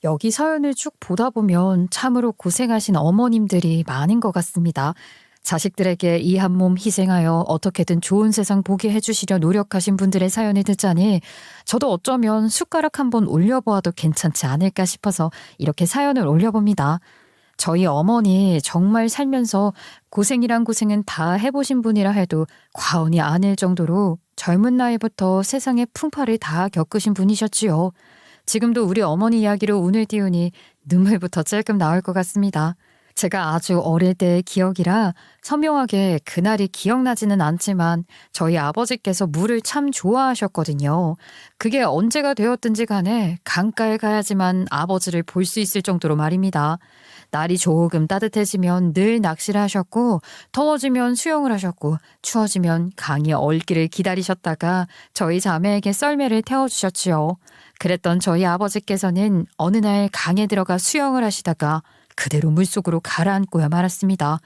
여기 사연을 쭉 보다 보면 참으로 고생하신 어머님들이 많은 것 같습니다. 자식들에게 이 한 몸 희생하여 어떻게든 좋은 세상 보게 해주시려 노력하신 분들의 사연을 듣자니 저도 어쩌면 숟가락 한번 올려보아도 괜찮지 않을까 싶어서 이렇게 사연을 올려봅니다. 저희 어머니 정말 살면서 고생이란 고생은 다 해보신 분이라 해도 과언이 아닐 정도로 젊은 나이부터 세상의 풍파를 다 겪으신 분이셨지요. 지금도 우리 어머니 이야기로 운을 띄우니 눈물부터 찔끔 나올 것 같습니다. 제가 아주 어릴 때의 기억이라 선명하게 그날이 기억나지는 않지만 저희 아버지께서 물을 참 좋아하셨거든요. 그게 언제가 되었든지 간에 강가에 가야지만 아버지를 볼 수 있을 정도로 말입니다. 날이 조금 따뜻해지면 늘 낚시를 하셨고 더워지면 수영을 하셨고 추워지면 강의 얼기를 기다리셨다가 저희 자매에게 썰매를 태워주셨지요. 그랬던 저희 아버지께서는 어느 날 강에 들어가 수영을 하시다가 그대로 물속으로 가라앉고야 말았습니다.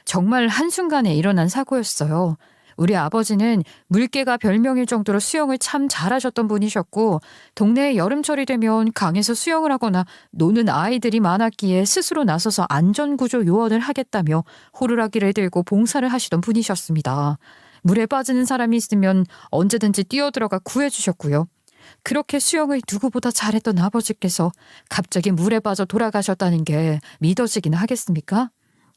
정말 한순간에 일어난 사고였어요. 우리 아버지는 물개가 별명일 정도로 수영을 참 잘하셨던 분이셨고 동네에 여름철이 되면 강에서 수영을 하거나 노는 아이들이 많았기에 스스로 나서서 안전구조 요원을 하겠다며 호루라기를 들고 봉사를 하시던 분이셨습니다. 물에 빠지는 사람이 있으면 언제든지 뛰어들어가 구해주셨고요. 그렇게 수영을 누구보다 잘했던 아버지께서 갑자기 물에 빠져 돌아가셨다는 게 믿어지긴 하겠습니까?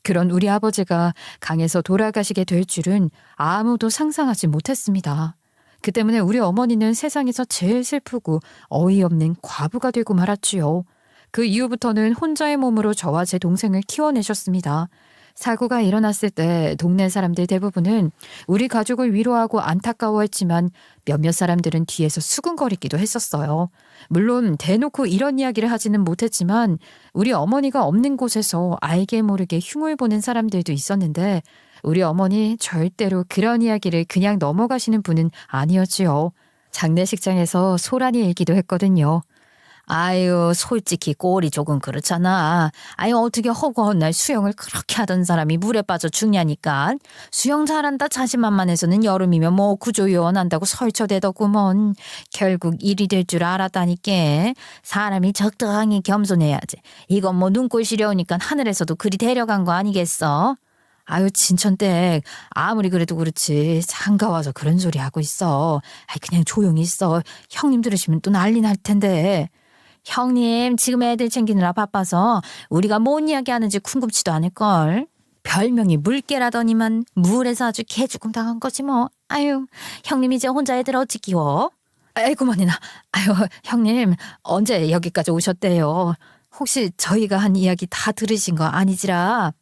그런 우리 아버지가 강에서 돌아가시게 될 줄은 아무도 상상하지 못했습니다. 그 때문에 우리 어머니는 세상에서 제일 슬프고 어이없는 과부가 되고 말았지요. 그 이후부터는 혼자의 몸으로 저와 제 동생을 키워내셨습니다. 사고가 일어났을 때 동네 사람들 대부분은 우리 가족을 위로하고 안타까워했지만 몇몇 사람들은 뒤에서 수군거리기도 했었어요. 물론 대놓고 이런 이야기를 하지는 못했지만 우리 어머니가 없는 곳에서 알게 모르게 흉을 보는 사람들도 있었는데 우리 어머니 절대로 그런 이야기를 그냥 넘어가시는 분은 아니었지요. 장례식장에서 소란이 일기도 했거든요. 아유, 솔직히 꼴이 조금 그렇잖아. 아유, 어떻게 허구한 날 수영을 그렇게 하던 사람이 물에 빠져 죽냐니까. 수영 잘한다 자신만만해서는 여름이면 뭐 구조요원 한다고 설쳐대더구먼. 결국 일이 될 줄 알았다니까. 사람이 적당히 겸손해야지. 이건 뭐 눈꼴 시려우니까 하늘에서도 그리 데려간 거 아니겠어? 아유, 진천댁 아무리 그래도 그렇지 상가 와서 그런 소리 하고 있어. 아이, 그냥 조용히 있어. 형님 들으시면 또 난리 날 텐데. 형님 지금 애들 챙기느라 바빠서 우리가 뭔 이야기 하는지 궁금치도 않을걸. 별명이 물개라더니만 물에서 아주 개죽음 당한 거지 뭐. 아유, 형님 이제 혼자 애들 어찌 키워? 아이고머니나. 아유, 형님 언제 여기까지 오셨대요? 혹시 저희가 한 이야기 다 들으신 거 아니지라?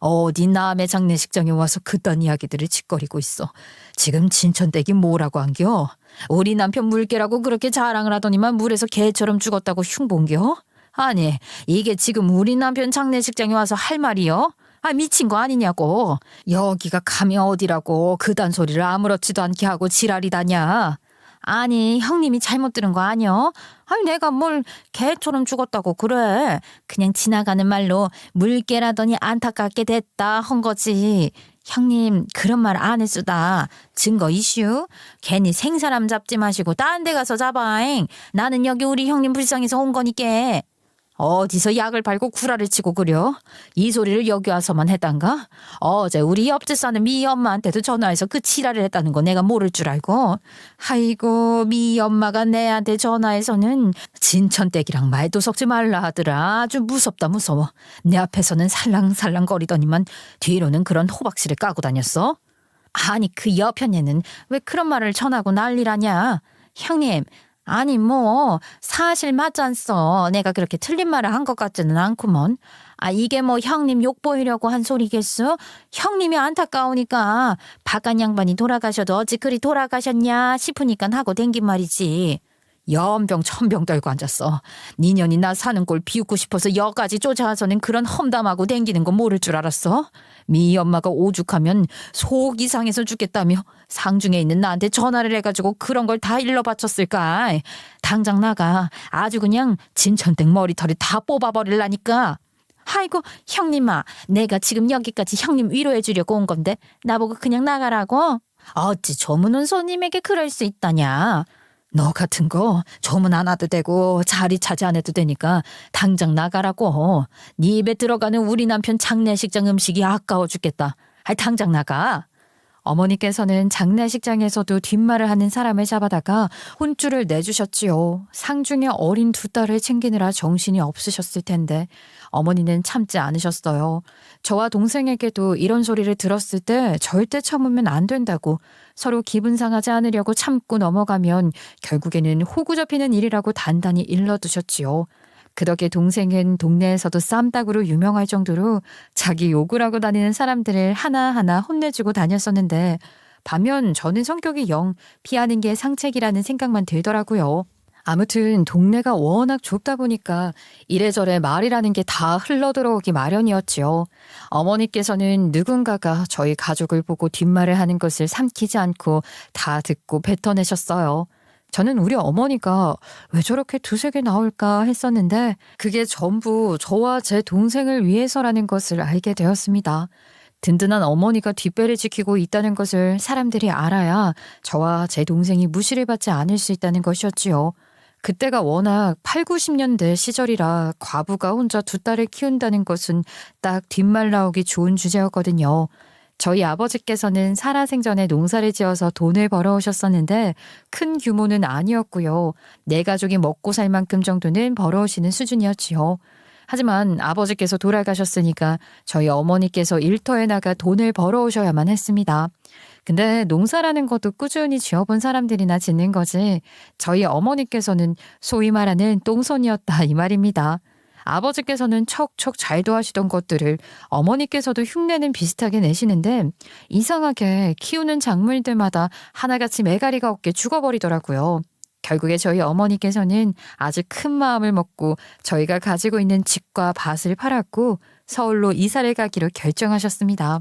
어디 남의 장례식장에 와서 그딴 이야기들을 짓거리고 있어. 지금 진천댁이 뭐라고 한겨? 우리 남편 물개라고 그렇게 자랑을 하더니만 물에서 개처럼 죽었다고 흉본겨? 아니, 이게 지금 우리 남편 장례식장에 와서 할 말이여? 아, 미친 거 아니냐고. 여기가 감히 어디라고 그딴 소리를 아무렇지도 않게 하고 지랄이다냐. 아니, 형님이 잘못 들은 거 아니여? 아니, 내가 뭘 개처럼 죽었다고 그래. 그냥 지나가는 말로 물개라더니 안타깝게 됐다 한 거지. 형님 그런 말 안 했수다. 증거 이슈. 괜히 생사람 잡지 마시고 딴 데 가서 잡아잉. 나는 여기 우리 형님 불쌍해서 온 거니께. 어디서 약을 팔고 구라를 치고 그려? 이 소리를 여기 와서만 했단가? 어제 우리 옆집 사는 미 엄마한테도 전화해서 그 지랄을 했다는 거 내가 모를 줄 알고. 아이고, 미 엄마가 내한테 전화해서는 진천댁이랑 말도 섞지 말라 하더라. 아주 무섭다 무서워. 내 앞에서는 살랑살랑 거리더니만 뒤로는 그런 호박씨를 까고 다녔어. 아니, 그 여편네는 왜 그런 말을 전하고 난리라냐. 형님, 아니 뭐 사실 맞잖소. 내가 그렇게 틀린 말을 한 것 같지는 않구먼. 아, 이게 뭐 형님 욕 보이려고 한 소리겠어? 형님이 안타까우니까 바깥 양반이 돌아가셔도 어찌 그리 돌아가셨냐 싶으니까 하고 댕긴 말이지. 연병 천병 떨고 앉았어. 니년이 나 사는 꼴 비웃고 싶어서 여까지 쫓아와서는 그런 험담하고 댕기는 거 모를 줄 알았어? 미 엄마가 오죽하면 속이 상해서 죽겠다며 상중에 있는 나한테 전화를 해가지고 그런 걸 다 일러 바쳤을까. 당장 나가. 아주 그냥 진천댁 머리털이 다 뽑아버릴라니까. 아이고, 형님아, 내가 지금 여기까지 형님 위로해 주려고 온 건데 나보고 그냥 나가라고? 어찌 조문은 손님에게 그럴 수 있다냐. 너 같은 거 조문 안 와도 되고 자리 차지 안 해도 되니까 당장 나가라고. 네 입에 들어가는 우리 남편 장례식장 음식이 아까워 죽겠다. 당장 나가. 어머니께서는 장례식장에서도 뒷말을 하는 사람을 잡아다가 혼쭐을 내주셨지요. 상중에 어린 두 딸을 챙기느라 정신이 없으셨을 텐데 어머니는 참지 않으셨어요. 저와 동생에게도 이런 소리를 들었을 때 절대 참으면 안 된다고, 서로 기분 상하지 않으려고 참고 넘어가면 결국에는 호구 잡히는 일이라고 단단히 일러두셨지요. 그 덕에 동생은 동네에서도 쌈닭으로 유명할 정도로 자기 욕을 하고 다니는 사람들을 하나하나 혼내주고 다녔었는데, 반면 저는 성격이 영 피하는 게 상책이라는 생각만 들더라고요. 아무튼 동네가 워낙 좁다 보니까 이래저래 말이라는 게 다 흘러들어오기 마련이었지요. 어머니께서는 누군가가 저희 가족을 보고 뒷말을 하는 것을 삼키지 않고 다 듣고 뱉어내셨어요. 저는 우리 어머니가 왜 저렇게 두세 개 나올까 했었는데 그게 전부 저와 제 동생을 위해서라는 것을 알게 되었습니다. 든든한 어머니가 뒷배를 지키고 있다는 것을 사람들이 알아야 저와 제 동생이 무시를 받지 않을 수 있다는 것이었지요. 그때가 워낙 8, 90년대 시절이라 과부가 혼자 두 딸을 키운다는 것은 딱 뒷말 나오기 좋은 주제였거든요. 저희 아버지께서는 살아생전에 농사를 지어서 돈을 벌어오셨었는데 큰 규모는 아니었고요. 네 가족이 먹고 살 만큼 정도는 벌어오시는 수준이었지요. 하지만 아버지께서 돌아가셨으니까 저희 어머니께서 일터에 나가 돈을 벌어오셔야만 했습니다. 근데 농사라는 것도 꾸준히 지어본 사람들이나 짓는 거지 저희 어머니께서는 소위 말하는 똥손이었다 이 말입니다. 아버지께서는 척척 잘도 하시던 것들을 어머니께서도 흉내는 비슷하게 내시는데 이상하게 키우는 작물들마다 하나같이 매가리가 없게 죽어버리더라고요. 결국에 저희 어머니께서는 아주 큰 마음을 먹고 저희가 가지고 있는 집과 밭을 팔았고 서울로 이사를 가기로 결정하셨습니다.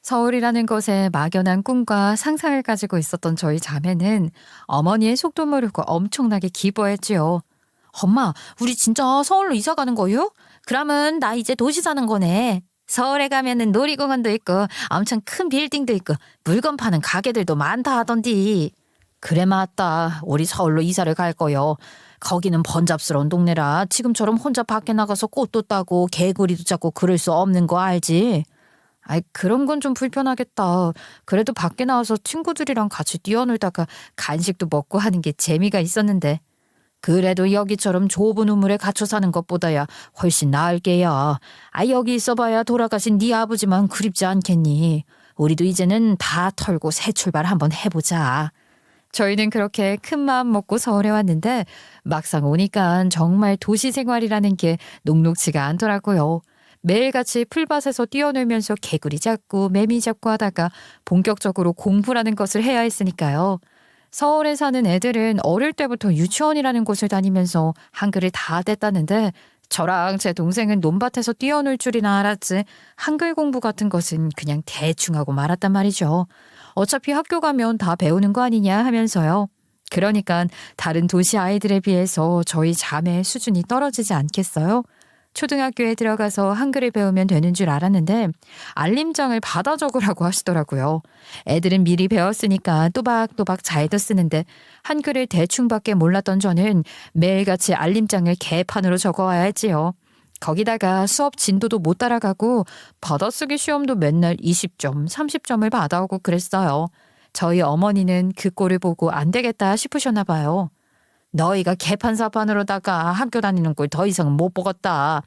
서울이라는 것에 막연한 꿈과 상상을 가지고 있었던 저희 자매는 어머니의 속도 모르고 엄청나게 기뻐했지요. 엄마, 우리 진짜 서울로 이사 가는 거요? 그러면 나 이제 도시 사는 거네. 서울에 가면은 놀이공원도 있고 엄청 큰 빌딩도 있고 물건 파는 가게들도 많다 하던디. 그래 맞다. 우리 서울로 이사를 갈 거요. 거기는 번잡스러운 동네라 지금처럼 혼자 밖에 나가서 꽃도 따고 개구리도 잡고 그럴 수 없는 거 알지? 그런 건 좀 불편하겠다. 그래도 밖에 나와서 친구들이랑 같이 뛰어놀다가 간식도 먹고 하는 게 재미가 있었는데. 그래도 여기처럼 좁은 우물에 갇혀 사는 것보다야 훨씬 나을 게야. 여기 있어봐야 돌아가신 네 아버지만 그립지 않겠니? 우리도 이제는 다 털고 새 출발 한번 해보자. 저희는 그렇게 큰 마음 먹고 서울에 왔는데 막상 오니까 정말 도시 생활이라는 게 녹록지가 않더라고요. 매일같이 풀밭에서 뛰어놀면서 개구리 잡고 매미 잡고 하다가 본격적으로 공부라는 것을 해야 했으니까요. 서울에 사는 애들은 어릴 때부터 유치원이라는 곳을 다니면서 한글을 다 뗐다는데 저랑 제 동생은 논밭에서 뛰어놀 줄이나 알았지 한글 공부 같은 것은 그냥 대충 하고 말았단 말이죠. 어차피 학교 가면 다 배우는 거 아니냐 하면서요. 그러니까 다른 도시 아이들에 비해서 저희 자매의 수준이 떨어지지 않겠어요? 초등학교에 들어가서 한글을 배우면 되는 줄 알았는데 알림장을 받아 적으라고 하시더라고요. 애들은 미리 배웠으니까 또박또박 잘도 쓰는데 한글을 대충밖에 몰랐던 저는 매일같이 알림장을 개판으로 적어와야 했지요. 거기다가 수업 진도도 못 따라가고 받아쓰기 시험도 맨날 20점, 30점을 받아오고 그랬어요. 저희 어머니는 그 꼴을 보고 안 되겠다 싶으셨나 봐요. 너희가 개판사판으로다가 학교 다니는 꼴 더 이상은 못 보겠다.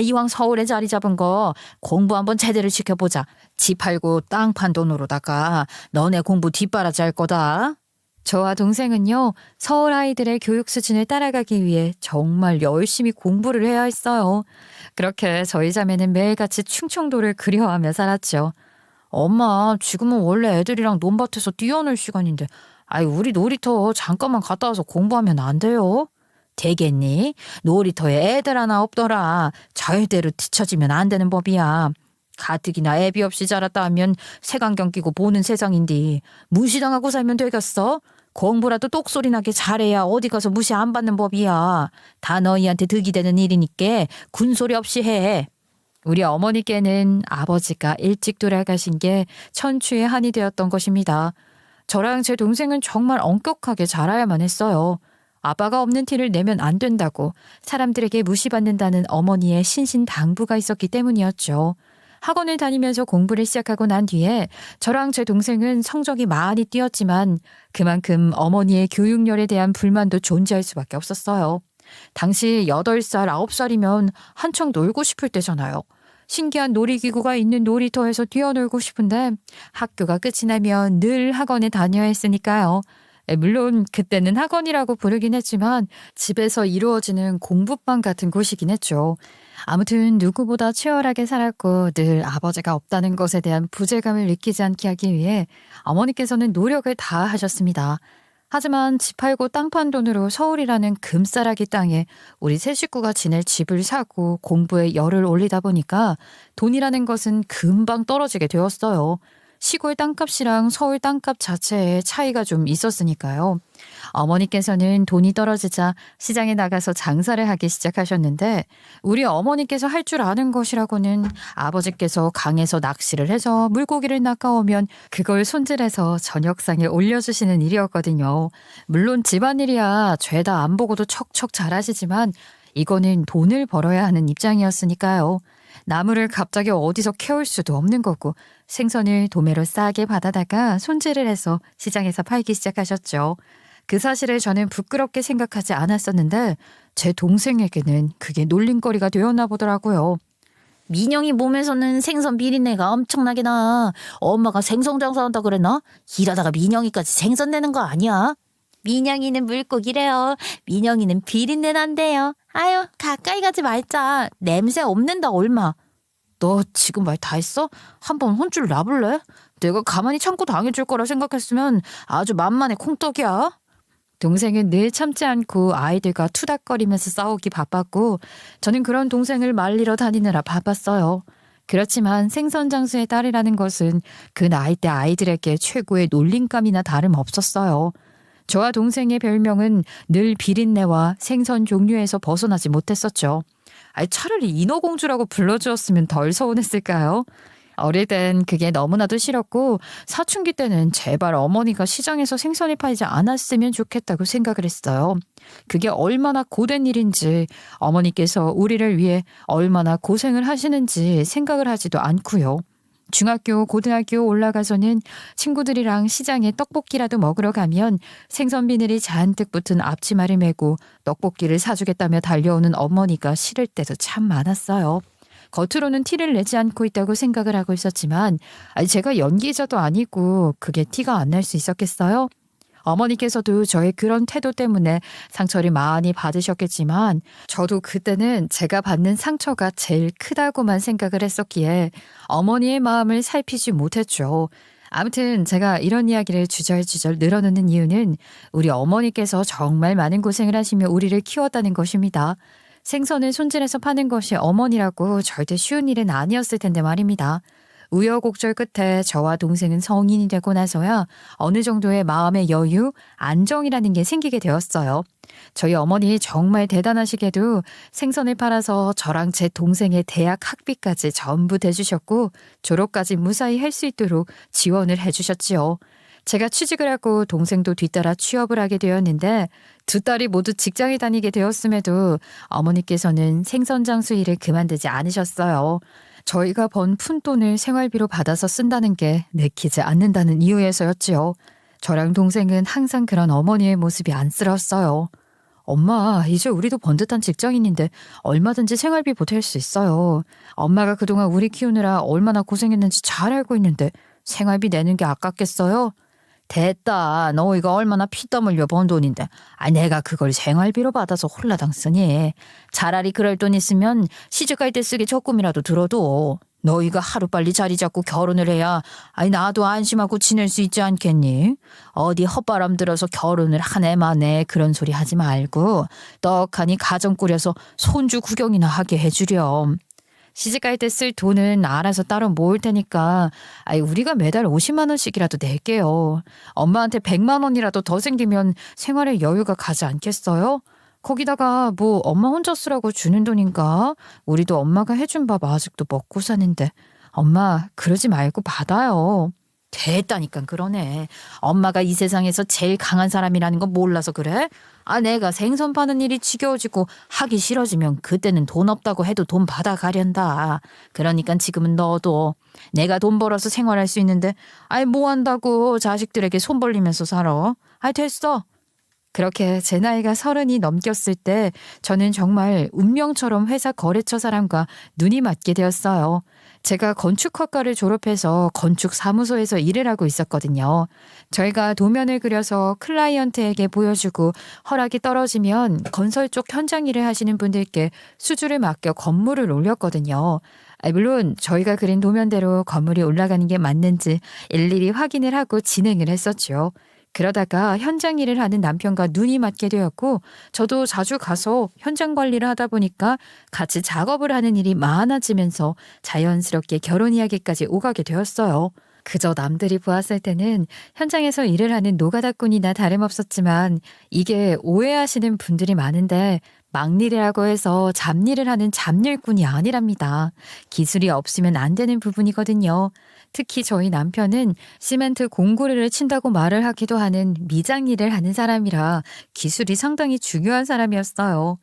이왕 서울에 자리 잡은 거 공부 한번 제대로 시켜보자. 집 팔고 땅 판 돈으로다가 너네 공부 뒷바라지 할 거다. 저와 동생은요, 서울 아이들의 교육 수준을 따라가기 위해 정말 열심히 공부를 해야 했어요. 그렇게 저희 자매는 매일같이 충청도를 그리워하며 살았죠. 엄마, 지금은 원래 애들이랑 논밭에서 뛰어놀 시간인데 우리 놀이터 잠깐만 갔다 와서 공부하면 안 돼요? 되겠니? 놀이터에 애들 하나 없더라. 절대로 뒤처지면 안 되는 법이야. 가뜩이나 애비 없이 자랐다 하면 색안경 끼고 보는 세상인데 무시당하고 살면 되겠어? 공부라도 똑소리 나게 잘해야 어디 가서 무시 안 받는 법이야. 다 너희한테 득이 되는 일이니까 군소리 없이 해. 우리 어머니께는 아버지가 일찍 돌아가신 게 천추의 한이 되었던 것입니다. 저랑 제 동생은 정말 엄격하게 자라야만 했어요. 아빠가 없는 티를 내면 안 된다고 사람들에게 무시받는다는 어머니의 신신당부가 있었기 때문이었죠. 학원을 다니면서 공부를 시작하고 난 뒤에 저랑 제 동생은 성적이 많이 뛰었지만 그만큼 어머니의 교육열에 대한 불만도 존재할 수밖에 없었어요. 당시 8살, 9살이면 한창 놀고 싶을 때잖아요. 신기한 놀이기구가 있는 놀이터에서 뛰어놀고 싶은데 학교가 끝이 나면 늘 학원에 다녀야 했으니까요. 물론 그때는 학원이라고 부르긴 했지만 집에서 이루어지는 공부방 같은 곳이긴 했죠. 아무튼 누구보다 치열하게 살았고 늘 아버지가 없다는 것에 대한 부재감을 느끼지 않게 하기 위해 어머니께서는 노력을 다 하셨습니다. 하지만 집 팔고 땅 판 돈으로 서울이라는 금싸라기 땅에 우리 세 식구가 지낼 집을 사고 공부에 열을 올리다 보니까 돈이라는 것은 금방 떨어지게 되었어요. 시골 땅값이랑 서울 땅값 자체에 차이가 좀 있었으니까요. 어머니께서는 돈이 떨어지자 시장에 나가서 장사를 하기 시작하셨는데 우리 어머니께서 할 줄 아는 것이라고는 아버지께서 강에서 낚시를 해서 물고기를 낚아오면 그걸 손질해서 저녁상에 올려주시는 일이었거든요. 물론 집안일이야 죄다 안 보고도 척척 잘하시지만 이거는 돈을 벌어야 하는 입장이었으니까요. 나무를 갑자기 어디서 캐올 수도 없는 거고 생선을 도매로 싸게 받아다가 손질을 해서 시장에서 팔기 시작하셨죠. 그 사실을 저는 부끄럽게 생각하지 않았었는데 제 동생에게는 그게 놀림거리가 되었나 보더라고요. 민영이 몸에서는 생선 비린내가 엄청나게 나. 엄마가 생선 장사한다 그랬나? 일하다가 민영이까지 생선 내는 거 아니야? 민영이는 물고기래요. 민영이는 비린내 난대요. 아유, 가까이 가지 말자. 냄새 없는다 얼마. 너 지금 말 다 했어? 한번 혼쭐 나볼래? 내가 가만히 참고 당해줄 거라 생각했으면 아주 만만의 콩떡이야. 동생은 늘 참지 않고 아이들과 투닥거리면서 싸우기 바빴고 저는 그런 동생을 말리러 다니느라 바빴어요. 그렇지만 생선 장수의 딸이라는 것은 그 나이 때 아이들에게 최고의 놀림감이나 다름없었어요. 저와 동생의 별명은 늘 비린내와 생선 종류에서 벗어나지 못했었죠. 차라리 인어공주라고 불러주었으면 덜 서운했을까요? 어릴 땐 그게 너무나도 싫었고 사춘기 때는 제발 어머니가 시장에서 생선을 팔지 않았으면 좋겠다고 생각을 했어요. 그게 얼마나 고된 일인지 어머니께서 우리를 위해 얼마나 고생을 하시는지 생각을 하지도 않고요. 중학교, 고등학교 올라가서는 친구들이랑 시장에 떡볶이라도 먹으러 가면 생선 비늘이 잔뜩 붙은 앞치마를 메고 떡볶이를 사주겠다며 달려오는 어머니가 싫을 때도 참 많았어요. 겉으로는 티를 내지 않고 있다고 생각을 하고 있었지만 제가 연기자도 아니고 그게 티가 안 날 수 있었겠어요? 어머니께서도 저의 그런 태도 때문에 상처를 많이 받으셨겠지만 저도 그때는 제가 받는 상처가 제일 크다고만 생각을 했었기에 어머니의 마음을 살피지 못했죠. 아무튼 제가 이런 이야기를 주절주절 늘어놓는 이유는 우리 어머니께서 정말 많은 고생을 하시며 우리를 키웠다는 것입니다. 생선을 손질해서 파는 것이 어머니라고 절대 쉬운 일은 아니었을 텐데 말입니다. 우여곡절 끝에 저와 동생은 성인이 되고 나서야 어느 정도의 마음의 여유, 안정이라는 게 생기게 되었어요. 저희 어머니 정말 대단하시게도 생선을 팔아서 저랑 제 동생의 대학 학비까지 전부 대주셨고 졸업까지 무사히 할 수 있도록 지원을 해주셨지요. 제가 취직을 하고 동생도 뒤따라 취업을 하게 되었는데 두 딸이 모두 직장에 다니게 되었음에도 어머니께서는 생선 장수 일을 그만두지 않으셨어요. 저희가 번 푼돈을 생활비로 받아서 쓴다는 게 내키지 않는다는 이유에서였지요. 저랑 동생은 항상 그런 어머니의 모습이 안쓰러웠어요. 엄마, 이제 우리도 번듯한 직장인인데 얼마든지 생활비 보탤 수 있어요. 엄마가 그동안 우리 키우느라 얼마나 고생했는지 잘 알고 있는데 생활비 내는 게 아깝겠어요? 됐다. 너 이거 얼마나 피땀 흘려 번 돈인데. 내가 그걸 생활비로 받아서 홀라당 쓰니. 차라리 그럴 돈 있으면 시집갈 때 쓰게 조금이라도 들어도. 너희가 하루빨리 자리 잡고 결혼을 해야 나도 안심하고 지낼 수 있지 않겠니? 어디 헛바람 들어서 결혼을 한 해 만에 그런 소리 하지 말고 떡하니 가정 꾸려서 손주 구경이나 하게 해주렴. 시집갈 때 쓸 돈은 알아서 따로 모을 테니까 우리가 매달 50만 원씩이라도 낼게요. 엄마한테 100만 원이라도 더 생기면 생활에 여유가 가지 않겠어요? 거기다가 뭐 엄마 혼자 쓰라고 주는 돈인가? 우리도 엄마가 해준 밥 아직도 먹고 사는데. 엄마 그러지 말고 받아요. 됐다니까 그러네. 엄마가 이 세상에서 제일 강한 사람이라는 거 몰라서 그래? 내가 생선 파는 일이 지겨워지고 하기 싫어지면 그때는 돈 없다고 해도 돈 받아가련다. 그러니까 지금은 너도 내가 돈 벌어서 생활할 수 있는데 뭐 한다고 자식들에게 손 벌리면서 살아. 됐어. 그렇게 제 나이가 30이 넘겼을 때 저는 정말 운명처럼 회사 거래처 사람과 눈이 맞게 되었어요. 제가 건축학과를 졸업해서 건축사무소에서 일을 하고 있었거든요. 저희가 도면을 그려서 클라이언트에게 보여주고 허락이 떨어지면 건설 쪽 현장 일을 하시는 분들께 수주를 맡겨 건물을 올렸거든요. 물론 저희가 그린 도면대로 건물이 올라가는 게 맞는지 일일이 확인을 하고 진행을 했었죠. 그러다가 현장 일을 하는 남편과 눈이 맞게 되었고 저도 자주 가서 현장 관리를 하다 보니까 같이 작업을 하는 일이 많아지면서 자연스럽게 결혼 이야기까지 오가게 되었어요. 그저 남들이 보았을 때는 현장에서 일을 하는 노가다꾼이나 다름없었지만 이게 오해하시는 분들이 많은데 막일이라고 해서 잡일을 하는 잡일꾼이 아니랍니다. 기술이 없으면 안 되는 부분이거든요. 특히 저희 남편은 시멘트 공구리를 친다고 말을 하기도 하는 미장 일을 하는 사람이라 기술이 상당히 중요한 사람이었어요.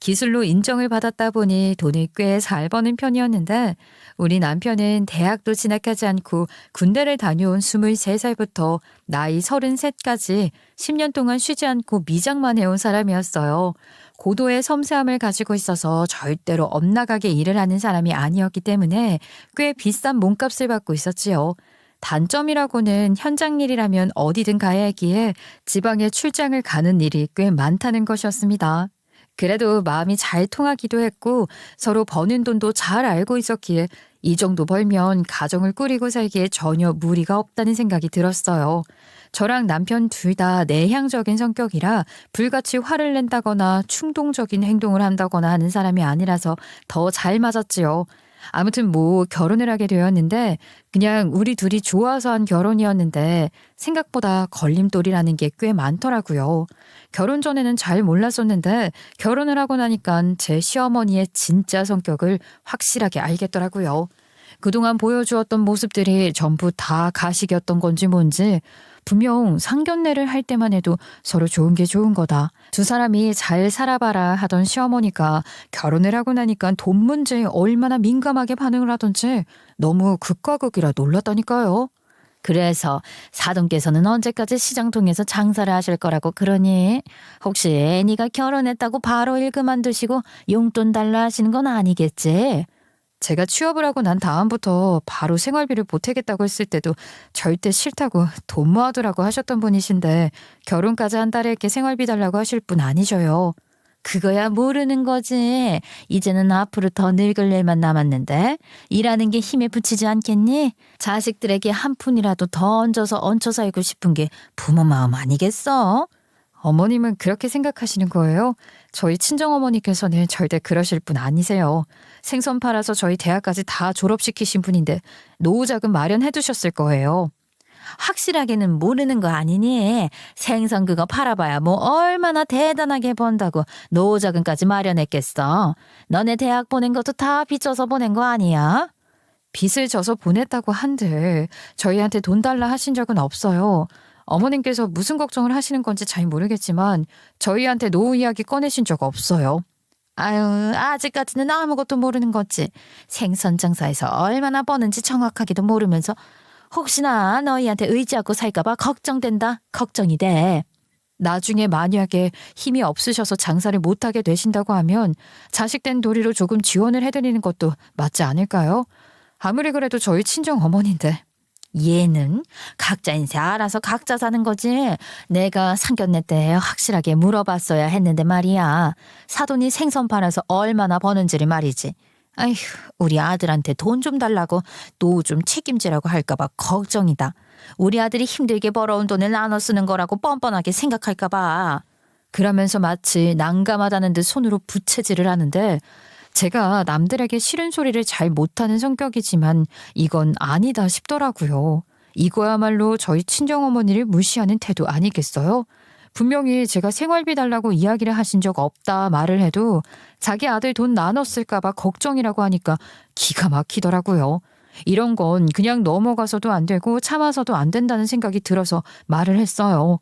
기술로 인정을 받았다 보니 돈을 꽤 잘 버는 편이었는데 우리 남편은 대학도 진학하지 않고 군대를 다녀온 23살부터 나이 33까지 10년 동안 쉬지 않고 미장만 해온 사람이었어요. 고도의 섬세함을 가지고 있어서 절대로 엇나가게 일을 하는 사람이 아니었기 때문에 꽤 비싼 몸값을 받고 있었지요. 단점이라고는 현장 일이라면 어디든 가야 하기에 지방에 출장을 가는 일이 꽤 많다는 것이었습니다. 그래도 마음이 잘 통하기도 했고 서로 버는 돈도 잘 알고 있었기에 이 정도 벌면 가정을 꾸리고 살기에 전혀 무리가 없다는 생각이 들었어요. 저랑 남편 둘 다 내향적인 성격이라 불같이 화를 낸다거나 충동적인 행동을 한다거나 하는 사람이 아니라서 더 잘 맞았지요. 아무튼 결혼을 하게 되었는데 그냥 우리 둘이 좋아서 한 결혼이었는데 생각보다 걸림돌이라는 게 꽤 많더라고요. 결혼 전에는 잘 몰랐었는데 결혼을 하고 나니까 제 시어머니의 진짜 성격을 확실하게 알겠더라고요. 그동안 보여주었던 모습들이 전부 다 가식이었던 건지 뭔지 분명 상견례를 할 때만 해도 서로 좋은 게 좋은 거다. 두 사람이 잘 살아봐라 하던 시어머니가 결혼을 하고 나니까 돈 문제에 얼마나 민감하게 반응을 하던지 너무 극과 극이라 놀랐다니까요. 그래서 사돈께서는 언제까지 시장통에서 장사를 하실 거라고 그러니? 혹시 애니가 결혼했다고 바로 일 그만두시고 용돈 달라 하시는 건 아니겠지? 제가 취업을 하고 난 다음부터 바로 생활비를 보태겠다고 했을 때도 절대 싫다고 돈 모아두라고 하셨던 분이신데 결혼까지 한 달에 이렇게 생활비 달라고 하실 분 아니셔요. 그거야 모르는 거지. 이제는 앞으로 더 늙을 일만 남았는데 일하는 게 힘에 부치지 않겠니? 자식들에게 한 푼이라도 더 얹어 살고 싶은 게 부모 마음 아니겠어? 어머님은 그렇게 생각하시는 거예요? 저희 친정어머니께서는 절대 그러실 분 아니세요. 생선 팔아서 저희 대학까지 다 졸업시키신 분인데 노후 자금 마련해 두셨을 거예요. 확실하게는 모르는 거 아니니? 생선 그거 팔아봐야 얼마나 대단하게 번다고 노후자금까지 마련했겠어. 너네 대학 보낸 것도 다 빚져서 보낸 거 아니야? 빚을 져서 보냈다고 한들 저희한테 돈 달라 하신 적은 없어요. 어머님께서 무슨 걱정을 하시는 건지 잘 모르겠지만 저희한테 노후 이야기 꺼내신 적 없어요. 아유, 아직까지는 아무것도 모르는 거지. 생선 장사에서 얼마나 버는지 정확하게도 모르면서 혹시나 너희한테 의지하고 살까봐 걱정된다. 걱정이 돼. 나중에 만약에 힘이 없으셔서 장사를 못하게 되신다고 하면 자식된 도리로 조금 지원을 해드리는 것도 맞지 않을까요? 아무리 그래도 저희 친정 어머니인데. 얘는 각자 인생 알아서 각자 사는 거지. 내가 상견례 때 확실하게 물어봤어야 했는데 말이야. 사돈이 생선 팔아서 얼마나 버는지를 말이지. 아휴, 우리 아들한테 돈 좀 달라고 노후 좀 책임지라고 할까봐 걱정이다. 우리 아들이 힘들게 벌어온 돈을 나눠 쓰는 거라고 뻔뻔하게 생각할까봐. 그러면서 마치 난감하다는 듯 손으로 부채질을 하는데 제가 남들에게 싫은 소리를 잘 못하는 성격이지만 이건 아니다 싶더라고요. 이거야말로 저희 친정어머니를 무시하는 태도 아니겠어요? 분명히 제가 생활비 달라고 이야기를 하신 적 없다 말을 해도 자기 아들 돈 나눴을까 봐 걱정이라고 하니까 기가 막히더라고요. 이런 건 그냥 넘어가서도 안 되고 참아서도 안 된다는 생각이 들어서 말을 했어요.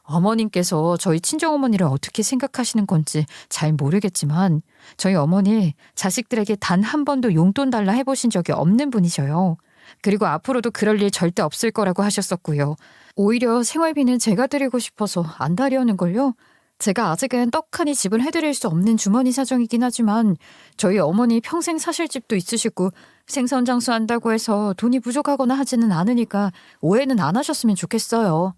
어머님께서 저희 친정어머니를 어떻게 생각하시는 건지 잘 모르겠지만 저희 어머니 자식들에게 단 한 번도 용돈 달라 해보신 적이 없는 분이셔요. 그리고 앞으로도 그럴 일 절대 없을 거라고 하셨었고요. 오히려 생활비는 제가 드리고 싶어서 안 다려는걸요. 제가 아직은 떡하니 집을 해드릴 수 없는 주머니 사정이긴 하지만 저희 어머니 평생 사실 집도 있으시고 생선 장수한다고 해서 돈이 부족하거나 하지는 않으니까 오해는 안 하셨으면 좋겠어요.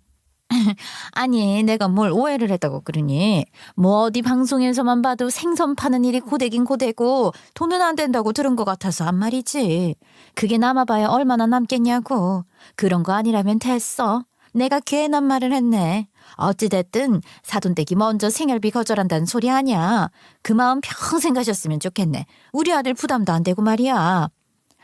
아니, 내가 뭘 오해를 했다고 그러니? 뭐 어디 방송에서만 봐도 생선 파는 일이 고되긴 고되고 돈은 안 된다고 들은 것 같아서 한 말이지. 그게 남아봐야 얼마나 남겠냐고. 그런 거 아니라면 됐어. 내가 괜한 말을 했네. 어찌됐든 사돈댁이 먼저 생활비 거절한다는 소리 아니야. 그 마음 평생 가셨으면 좋겠네. 우리 아들 부담도 안 되고 말이야.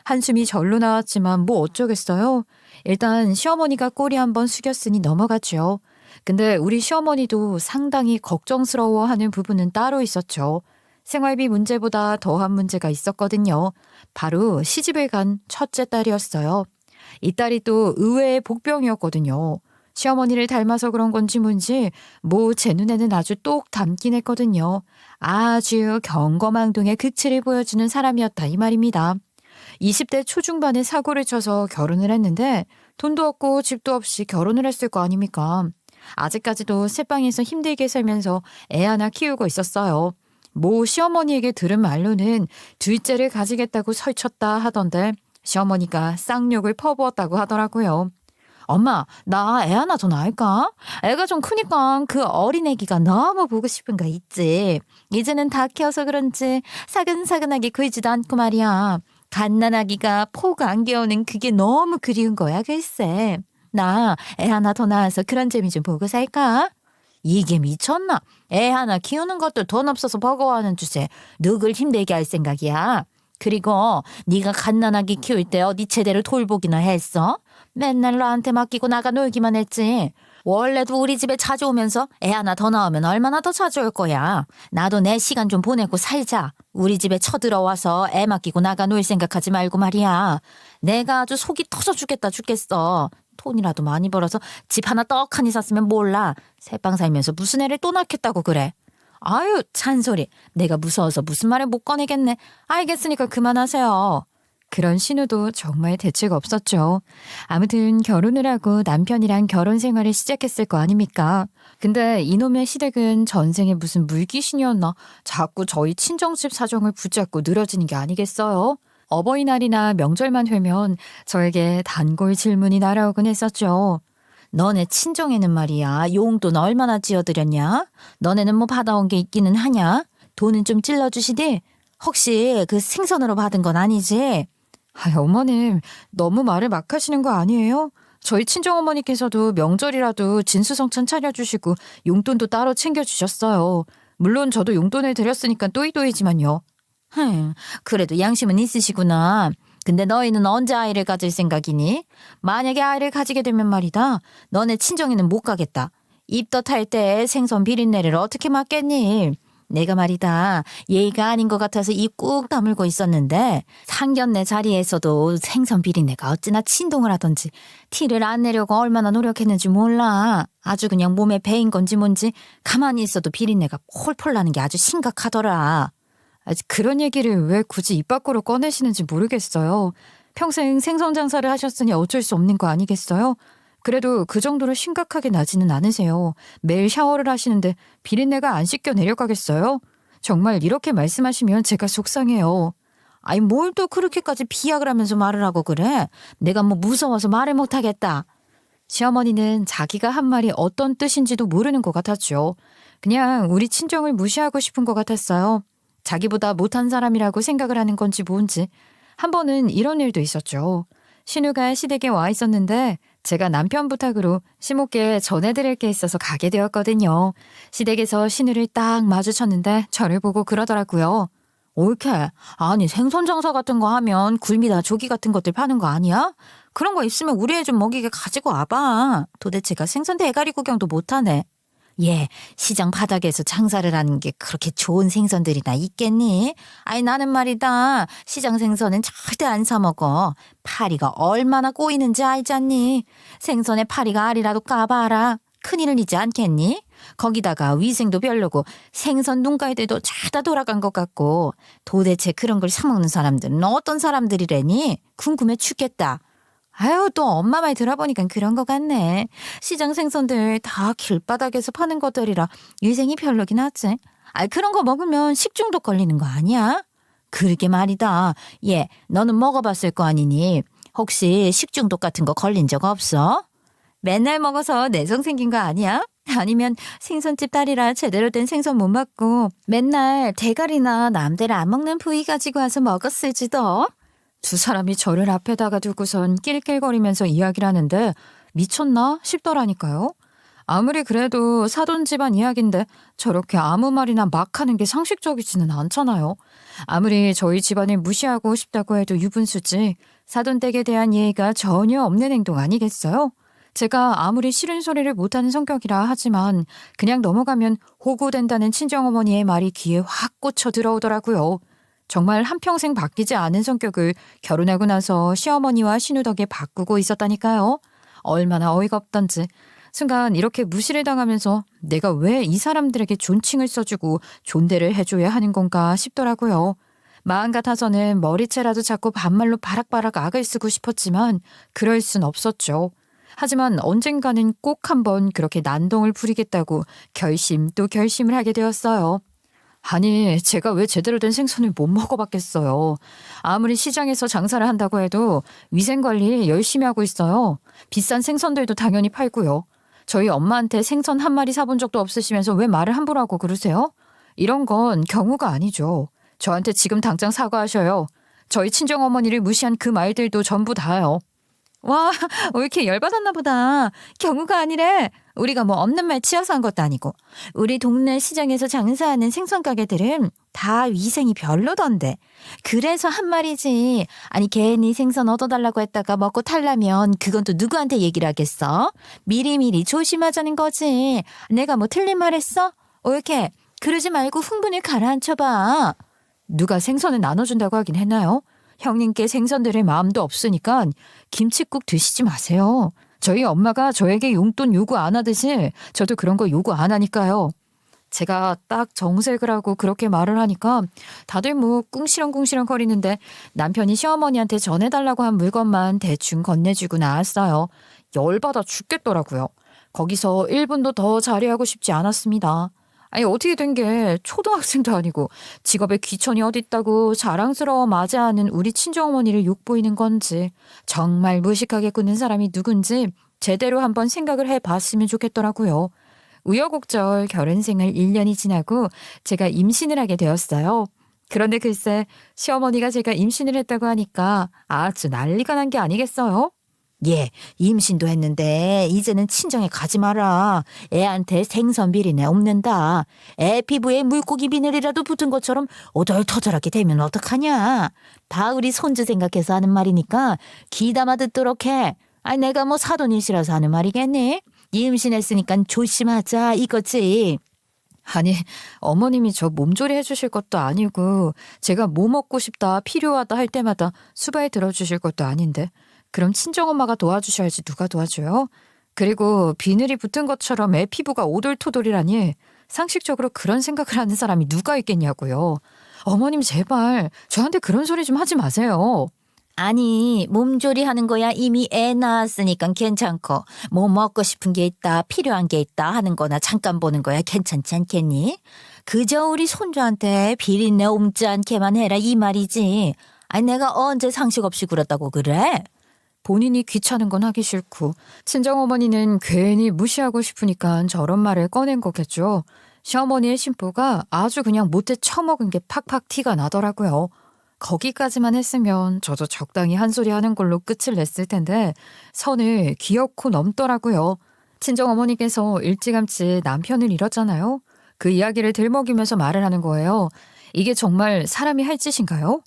한숨이 절로 나왔지만 뭐 어쩌겠어요. 일단 시어머니가 꼬리 한번 숙였으니 넘어갔죠. 근데 우리 시어머니도 상당히 걱정스러워하는 부분은 따로 있었죠. 생활비 문제보다 더한 문제가 있었거든요. 바로 시집을 간 첫째 딸이었어요. 이 딸이 또 의외의 복병이었거든요. 시어머니를 닮아서 그런 건지 뭔지 뭐 제 눈에는 아주 똑 닮긴 했거든요. 아주 경거망동의 극치를 보여주는 사람이었다 이 말입니다. 20대 초중반에 사고를 쳐서 결혼을 했는데 돈도 없고 집도 없이 결혼을 했을 거 아닙니까? 아직까지도 새방에서 힘들게 살면서 애 하나 키우고 있었어요. 뭐 시어머니에게 들은 말로는 둘째를 가지겠다고 설쳤다 하던데 시어머니가 쌍욕을 퍼부었다고 하더라고요. 엄마, 나 애 하나 더 낳을까? 애가 좀 크니까 그 어린 애기가 너무 보고 싶은 거 있지. 이제는 다 키워서 그런지 사근사근하게 굴지도 않고 말이야. 갓난아기가 폭 안 귀여우는 그게 너무 그리운 거야 글쎄. 나 애 하나 더 낳아서 그런 재미 좀 보고 살까? 이게 미쳤나? 애 하나 키우는 것도 돈 없어서 버거워하는 주제 누굴 힘들게 할 생각이야? 그리고 네가 갓난아기 키울 때 어디 제대로 돌보기나 했어? 맨날 너한테 맡기고 나가 놀기만 했지. 원래도 우리 집에 자주 오면서 애 하나 더 낳으면 얼마나 더 자주 올 거야. 나도 내 시간 좀 보내고 살자. 우리 집에 쳐들어와서 애 맡기고 나가 놀 생각하지 말고 말이야. 내가 아주 속이 터져 죽겠어. 돈이라도 많이 벌어서 집 하나 떡하니 샀으면 몰라. 새빵 살면서 무슨 애를 또 낳겠다고 그래. 아유 잔소리. 내가 무서워서 무슨 말을 못 꺼내겠네. 알겠으니까 그만하세요. 그런 신우도 정말 대책 없었죠. 아무튼 결혼을 하고 남편이랑 결혼 생활을 시작했을 거 아닙니까? 근데 이놈의 시댁은 전생에 무슨 물귀신이었나 자꾸 저희 친정집 사정을 붙잡고 늘어지는 게 아니겠어요? 어버이날이나 명절만 되면 저에게 단골 질문이 날아오곤 했었죠. 너네 친정에는 말이야 용돈 얼마나 지어드렸냐? 너네는 뭐 받아온 게 있기는 하냐? 돈은 좀 찔러주시디? 혹시 그 생선으로 받은 건 아니지? 어머님 너무 말을 막 하시는 거 아니에요? 저희 친정어머니께서도 명절이라도 진수성찬 차려주시고 용돈도 따로 챙겨주셨어요. 물론 저도 용돈을 드렸으니까 또이또이지만요. 그래도 양심은 있으시구나. 근데 너희는 언제 아이를 가질 생각이니? 만약에 아이를 가지게 되면 말이다. 너네 친정에는 못 가겠다. 입덧할 때 생선 비린내를 어떻게 맡겠니? 내가 말이다. 예의가 아닌 것 같아서 입 꾹 다물고 있었는데 상견례 자리에서도 생선 비린내가 어찌나 진동을 하던지 티를 안 내려고 얼마나 노력했는지 몰라. 아주 그냥 몸에 배인 건지 뭔지 가만히 있어도 비린내가 폴폴 나는 게 아주 심각하더라. 그런 얘기를 왜 굳이 입 밖으로 꺼내시는지 모르겠어요. 평생 생선 장사를 하셨으니 어쩔 수 없는 거 아니겠어요? 그래도 그 정도로 심각하게 나지는 않으세요. 매일 샤워를 하시는데 비린내가 안 씻겨 내려가겠어요? 정말 이렇게 말씀하시면 제가 속상해요. 아니 뭘 또 그렇게까지 비약을 하면서 말을 하고 그래? 내가 뭐 무서워서 말을 못하겠다. 시어머니는 자기가 한 말이 어떤 뜻인지도 모르는 것 같았죠. 그냥 우리 친정을 무시하고 싶은 것 같았어요. 자기보다 못한 사람이라고 생각을 하는 건지 뭔지. 한 번은 이런 일도 있었죠. 신우가 시댁에 와 있었는데 제가 남편 부탁으로 시모께 전해드릴 게 있어서 가게 되었거든요. 시댁에서 신우를 딱 마주쳤는데 저를 보고 그러더라고요. 옳게. 아니 생선 장사 같은 거 하면 굴미나 조기 같은 것들 파는 거 아니야? 그런 거 있으면 우리 애 좀 먹이게 가지고 와봐. 도대체가 생선 대가리 구경도 못하네. 예, 시장 바닥에서 장사를 하는 게 그렇게 좋은 생선들이나 있겠니? 아니, 나는 말이다. 시장 생선은 절대 안 사 먹어. 파리가 얼마나 꼬이는지 알잖니? 생선에 파리가 알이라도 까봐라. 큰일을 이지 않겠니? 거기다가 위생도 별로고 생선 눈깔들도 죄다 돌아간 것 같고 도대체 그런 걸 사먹는 사람들은 어떤 사람들이래니? 궁금해 죽겠다. 아유, 또 엄마 말 들어보니까 그런 것 같네. 시장 생선들 다 길바닥에서 파는 것들이라 위생이 별로긴 하지. 아, 그런 거 먹으면 식중독 걸리는 거 아니야? 그러게 말이다. 예, 너는 먹어봤을 거 아니니? 혹시 식중독 같은 거 걸린 적 없어? 맨날 먹어서 내성 생긴 거 아니야? 아니면 생선집 딸이라 제대로 된 생선 못 먹고 맨날 대가리나 남들 안 먹는 부위 가지고 와서 먹었을지도? 두 사람이 저를 앞에다가 두고선 낄낄거리면서 이야기를 하는데 미쳤나 싶더라니까요. 아무리 그래도 사돈 집안 이야기인데 저렇게 아무 말이나 막 하는 게 상식적이지는 않잖아요. 아무리 저희 집안을 무시하고 싶다고 해도 유분수지 사돈댁에 대한 예의가 전혀 없는 행동 아니겠어요? 제가 아무리 싫은 소리를 못하는 성격이라 하지만 그냥 넘어가면 호구된다는 친정어머니의 말이 귀에 확 꽂혀 들어오더라고요. 정말 한평생 바뀌지 않은 성격을 결혼하고 나서 시어머니와 신우 덕에 바꾸고 있었다니까요. 얼마나 어이가 없던지. 순간 이렇게 무시를 당하면서 내가 왜 이 사람들에게 존칭을 써주고 존대를 해줘야 하는 건가 싶더라고요. 마음 같아서는 머리채라도 잡고 반말로 바락바락 악을 쓰고 싶었지만 그럴 순 없었죠. 하지만 언젠가는 꼭 한번 그렇게 난동을 부리겠다고 결심 또 결심을 하게 되었어요. 아니, 제가 왜 제대로 된 생선을 못 먹어봤겠어요. 아무리 시장에서 장사를 한다고 해도 위생관리 열심히 하고 있어요. 비싼 생선들도 당연히 팔고요. 저희 엄마한테 생선 한 마리 사본 적도 없으시면서 왜 말을 함부로 하고 그러세요? 이런 건 경우가 아니죠. 저한테 지금 당장 사과하셔요. 저희 친정어머니를 무시한 그 말들도 전부 다요. 와, 왜 이렇게 열받았나 보다. 경우가 아니래. 우리가 뭐 없는 말 치여서 한 것도 아니고. 우리 동네 시장에서 장사하는 생선 가게들은 다 위생이 별로던데. 그래서 한 말이지. 아니, 괜히 생선 얻어달라고 했다가 먹고 탈라면 그건 또 누구한테 얘기를 하겠어? 미리미리 조심하자는 거지. 내가 뭐 틀린 말 했어? 이렇게 그러지 말고 흥분을 가라앉혀봐. 누가 생선을 나눠준다고 하긴 했나요? 형님께 생선 드릴 마음도 없으니까 김칫국 드시지 마세요. 저희 엄마가 저에게 용돈 요구 안 하듯이 저도 그런 거 요구 안 하니까요. 제가 딱 정색을 하고 그렇게 말을 하니까 다들 뭐 꿍시렁꿍시렁 거리는데 남편이 시어머니한테 전해달라고 한 물건만 대충 건네주고 나왔어요. 열받아 죽겠더라고요. 거기서 1분도 더 자리하고 싶지 않았습니다. 아니, 어떻게 된 게 초등학생도 아니고 직업에 귀천이 어딨다고 자랑스러워 맞이하는 우리 친정어머니를 욕보이는 건지 정말 무식하게 굽는 사람이 누군지 제대로 한번 생각을 해봤으면 좋겠더라고요. 우여곡절 결혼 생활 1년이 지나고 제가 임신을 하게 되었어요. 그런데 글쎄 시어머니가 제가 임신을 했다고 하니까 아주 난리가 난 게 아니겠어요? 예, 임신도 했는데 이제는 친정에 가지 마라. 애한테 생선 비린내 없는다. 애 피부에 물고기 비늘이라도 붙은 것처럼 오돌토돌하게 되면 어떡하냐. 다 우리 손주 생각해서 하는 말이니까 귀담아 듣도록 해. 아, 내가 뭐 사돈이시라서 하는 말이겠니? 임신했으니까 조심하자 이거지. 아니, 어머님이 저 몸조리 해주실 것도 아니고 제가 뭐 먹고 싶다 필요하다 할 때마다 수발 들어주실 것도 아닌데 그럼 친정엄마가 도와주셔야지 누가 도와줘요? 그리고 비늘이 붙은 것처럼 애 피부가 오돌토돌이라니 상식적으로 그런 생각을 하는 사람이 누가 있겠냐고요. 어머님 제발 저한테 그런 소리 좀 하지 마세요. 아니, 몸조리 하는 거야 이미 애 낳았으니까 괜찮고 뭐 먹고 싶은 게 있다 필요한 게 있다 하는 거나 잠깐 보는 거야 괜찮지 않겠니? 그저 우리 손주한테 비린내 옮지 않게만 해라 이 말이지. 아니, 내가 언제 상식 없이 굴었다고 그래? 본인이 귀찮은 건 하기 싫고 친정어머니는 괜히 무시하고 싶으니까 저런 말을 꺼낸 거겠죠. 시어머니의 심보가 아주 그냥 못해 처먹은 게 팍팍 티가 나더라고요. 거기까지만 했으면 저도 적당히 한 소리 하는 걸로 끝을 냈을 텐데 선을 기어코 넘더라고요. 친정어머니께서 일찌감치 남편을 잃었잖아요. 그 이야기를 들먹이면서 말을 하는 거예요. 이게 정말 사람이 할 짓인가요?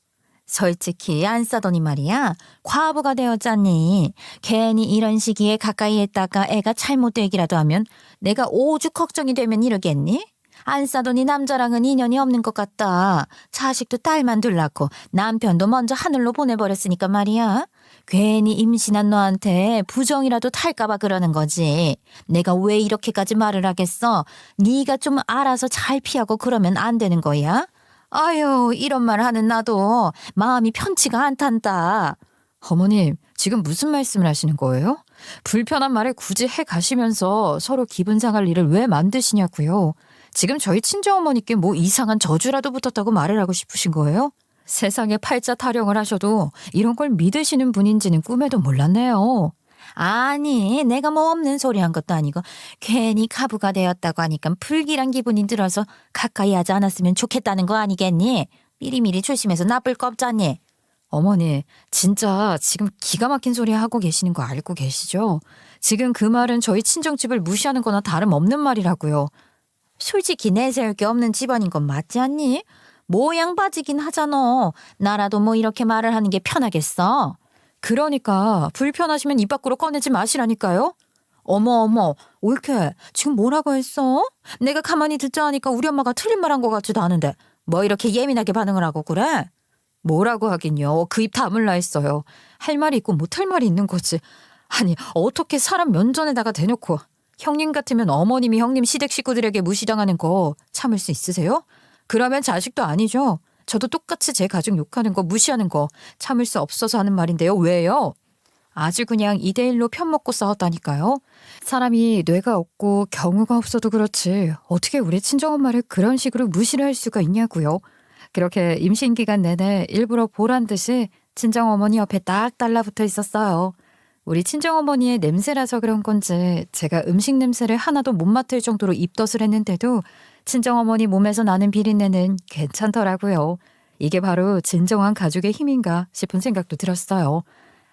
솔직히 안 싸더니 말이야. 과부가 되었잖니. 괜히 이런 시기에 가까이 했다가 애가 잘못되기라도 하면 내가 오죽 걱정이 되면 이러겠니? 안 싸더니 남자랑은 인연이 없는 것 같다. 자식도 딸만 둘 낳고 남편도 먼저 하늘로 보내버렸으니까 말이야. 괜히 임신한 너한테 부정이라도 탈까봐 그러는 거지. 내가 왜 이렇게까지 말을 하겠어? 네가 좀 알아서 잘 피하고 그러면 안 되는 거야? 아유, 이런 말 하는 나도 마음이 편치가 않단다. 어머님, 지금 무슨 말씀을 하시는 거예요? 불편한 말에 굳이 해 가시면서 서로 기분 상할 일을 왜 만드시냐고요? 지금 저희 친정어머니께 뭐 이상한 저주라도 붙었다고 말을 하고 싶으신 거예요? 세상에 팔자 타령을 하셔도 이런 걸 믿으시는 분인지는 꿈에도 몰랐네요. 아니, 내가 뭐 없는 소리 한 것도 아니고 괜히 가부가 되었다고 하니까 불길한 기분이 들어서 가까이 하지 않았으면 좋겠다는 거 아니겠니? 미리미리 조심해서 나쁠 거 없잖니. 어머니, 진짜 지금 기가 막힌 소리 하고 계시는 거 알고 계시죠? 지금 그 말은 저희 친정집을 무시하는 거나 다름없는 말이라고요. 솔직히 내세울 게 없는 집안인 건 맞지 않니? 모양 빠지긴 하잖아. 나라도 뭐 이렇게 말을 하는 게 편하겠어. 그러니까 불편하시면 입 밖으로 꺼내지 마시라니까요. 어머, 옳게 지금 뭐라고 했어? 내가 가만히 듣자 하니까 우리 엄마가 틀린 말 한 것 같지도 않은데 뭐 이렇게 예민하게 반응을 하고 그래? 뭐라고 하긴요. 그 입 다물라 했어요. 할 말이 있고 못할 말이 있는 거지. 아니, 어떻게 사람 면전에다가 대놓고 형님 같으면 어머님이 형님 시댁 식구들에게 무시당하는 거 참을 수 있으세요? 그러면 자식도 아니죠. 저도 똑같이 제 가족 욕하는 거 무시하는 거 참을 수 없어서 하는 말인데요. 왜요? 아주 그냥 2대1로 편먹고 싸웠다니까요. 사람이 뇌가 없고 경우가 없어도 그렇지 어떻게 우리 친정엄마를 그런 식으로 무시를 할 수가 있냐고요. 그렇게 임신 기간 내내 일부러 보란 듯이 친정어머니 옆에 딱 달라붙어 있었어요. 우리 친정어머니의 냄새라서 그런 건지 제가 음식 냄새를 하나도 못 맡을 정도로 입덧을 했는데도 친정어머니 몸에서 나는 비린내는 괜찮더라고요. 이게 바로 진정한 가족의 힘인가 싶은 생각도 들었어요.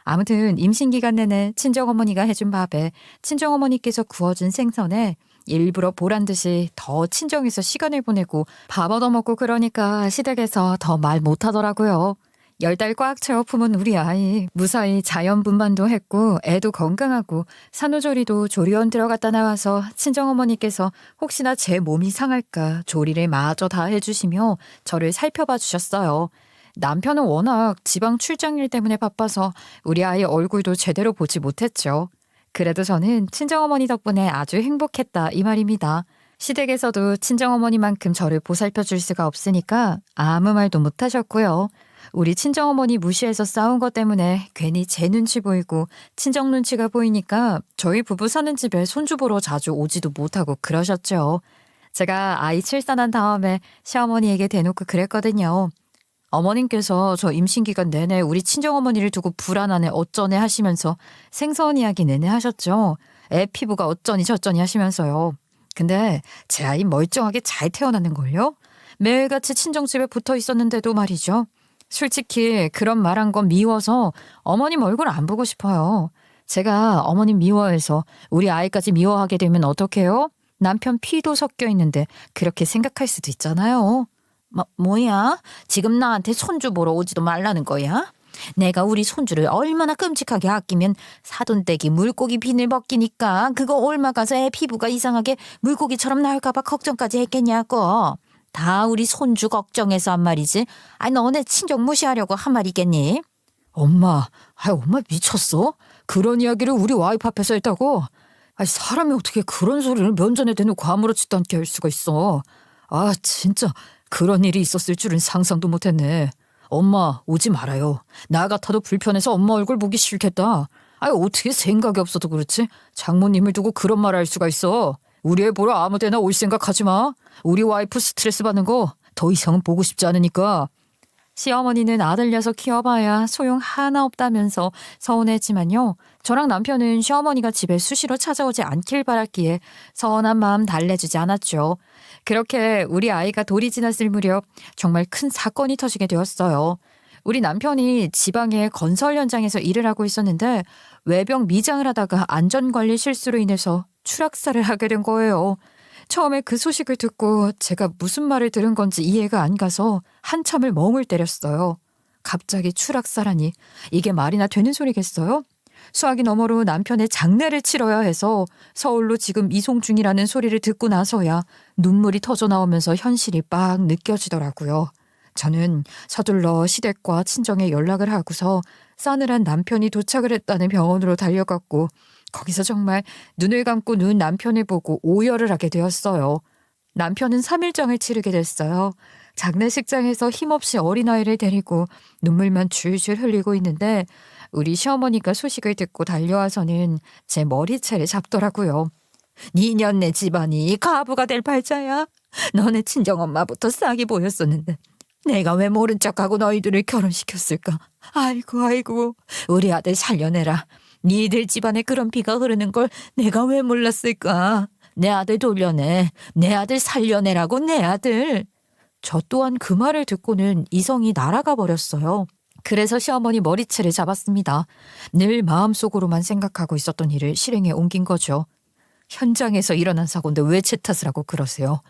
아무튼 임신 기간 내내 친정어머니가 해준 밥에 친정어머니께서 구워준 생선에 일부러 보란 듯이 더 친정에서 시간을 보내고 밥 얻어먹고 그러니까 시댁에서 더 말 못하더라고요. 10달 꽉 채워 품은 우리 아이 무사히 자연분만도 했고 애도 건강하고 산후조리도 조리원 들어갔다 나와서 친정어머니께서 혹시나 제 몸이 상할까 조리를 마저 다 해주시며 저를 살펴봐 주셨어요. 남편은 워낙 지방 출장일 때문에 바빠서 우리 아이 얼굴도 제대로 보지 못했죠. 그래도 저는 친정어머니 덕분에 아주 행복했다 이 말입니다. 시댁에서도 친정어머니만큼 저를 보살펴 줄 수가 없으니까 아무 말도 못 하셨고요. 우리 친정어머니 무시해서 싸운 것 때문에 괜히 제 눈치 보이고 친정 눈치가 보이니까 저희 부부 사는 집에 손주 보러 자주 오지도 못하고 그러셨죠. 제가 아이 출산한 다음에 시어머니에게 대놓고 그랬거든요. 어머님께서 저 임신 기간 내내 우리 친정어머니를 두고 불안하네 어쩌네 하시면서 생선 이야기 내내 하셨죠. 애 피부가 어쩌니 저쩌니 하시면서요. 근데 제 아이 멀쩡하게 잘 태어났는걸요? 매일같이 친정집에 붙어 있었는데도 말이죠. 솔직히 그런 말한 건 미워서 어머님 얼굴 안 보고 싶어요. 제가 어머님 미워해서 우리 아이까지 미워하게 되면 어떡해요? 남편 피도 섞여 있는데 그렇게 생각할 수도 있잖아요. 뭐야? 지금 나한테 손주 보러 오지도 말라는 거야? 내가 우리 손주를 얼마나 끔찍하게 아끼면 사돈댁이 물고기 비늘 벗기니까 그거 얼마 가서 애 피부가 이상하게 물고기처럼 나올까봐 걱정까지 했겠냐고. 다 우리 손주 걱정해서 한 말이지. 아니 너네 친정 무시하려고 한 말이겠니? 엄마 미쳤어? 그런 이야기를 우리 와이프 앞에서 했다고? 아니 사람이 어떻게 그런 소리를 면전에 대놓고 아무렇지도 않게 할 수가 있어. 아 진짜 그런 일이 있었을 줄은 상상도 못했네. 엄마 오지 말아요. 나 같아도 불편해서 엄마 얼굴 보기 싫겠다. 아니 어떻게 생각이 없어도 그렇지 장모님을 두고 그런 말 할 수가 있어. 우리 애 보러 아무 데나 올 생각하지 마. 우리 와이프 스트레스 받는 거 더 이상은 보고 싶지 않으니까. 시어머니는 아들 녀석 키워봐야 소용 하나 없다면서 서운했지만요. 저랑 남편은 시어머니가 집에 수시로 찾아오지 않길 바랐기에 서운한 마음 달래주지 않았죠. 그렇게 우리 아이가 돌이 지났을 무렵 정말 큰 사건이 터지게 되었어요. 우리 남편이 지방의 건설 현장에서 일을 하고 있었는데 외병 미장을 하다가 안전관리 실수로 인해서 추락사를 하게 된 거예요. 처음에 그 소식을 듣고 제가 무슨 말을 들은 건지 이해가 안 가서 한참을 멍을 때렸어요. 갑자기 추락사라니 이게 말이나 되는 소리겠어요? 수학이 너머로 남편의 장례를 치러야 해서 서울로 지금 이송 중이라는 소리를 듣고 나서야 눈물이 터져 나오면서 현실이 빡 느껴지더라고요. 저는 서둘러 시댁과 친정에 연락을 하고서 싸늘한 남편이 도착을 했다는 병원으로 달려갔고 거기서 정말 눈을 감고 눈 남편을 보고 오열을 하게 되었어요. 남편은 3일장을 치르게 됐어요. 장례식장에서 힘없이 어린아이를 데리고 눈물만 줄줄 흘리고 있는데 우리 시어머니가 소식을 듣고 달려와서는 제 머리채를 잡더라고요. 니년네 집안이 가부가 될 팔자야. 너네 친정엄마부터 싹이 보였었는데 내가 왜 모른 척하고 너희들을 결혼시켰을까. 아이고 우리 아들 살려내라. 니들 집안에 그런 피가 흐르는 걸 내가 왜 몰랐을까. 내 아들 돌려내. 내 아들 살려내라고 내 아들. 저 또한 그 말을 듣고는 이성이 날아가 버렸어요. 그래서 시어머니 머리채를 잡았습니다. 늘 마음속으로만 생각하고 있었던 일을 실행에 옮긴 거죠. 현장에서 일어난 사고인데 왜 제 탓을 하고 그러세요?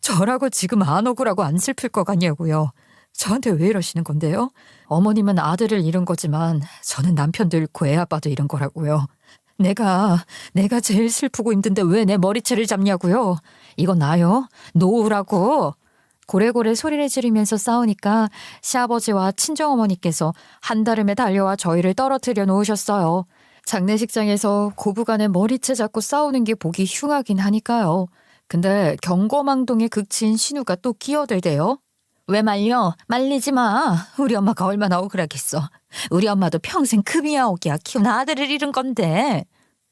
저라고 지금 안 억울하고 안 슬플 것 같냐고요. 저한테 왜 이러시는 건데요? 어머님은 아들을 잃은 거지만 저는 남편도 잃고 애 아빠도 잃은 거라고요. 내가 제일 슬프고 힘든데 왜 내 머리채를 잡냐고요. 이거 나요? 놓으라고. 고래고래 소리를 지르면서 싸우니까 시아버지와 친정어머니께서 한달음에 달려와 저희를 떨어뜨려 놓으셨어요. 장례식장에서 고부간에 머리채 잡고 싸우는 게 보기 흉하긴 하니까요. 근데 경거망동에 그친 신우가 또 끼어들대요. 왜 말려? 말리지 마. 우리 엄마가 얼마나 억울하겠어. 우리 엄마도 평생 금이야옥이야 키운 아들을 잃은 건데.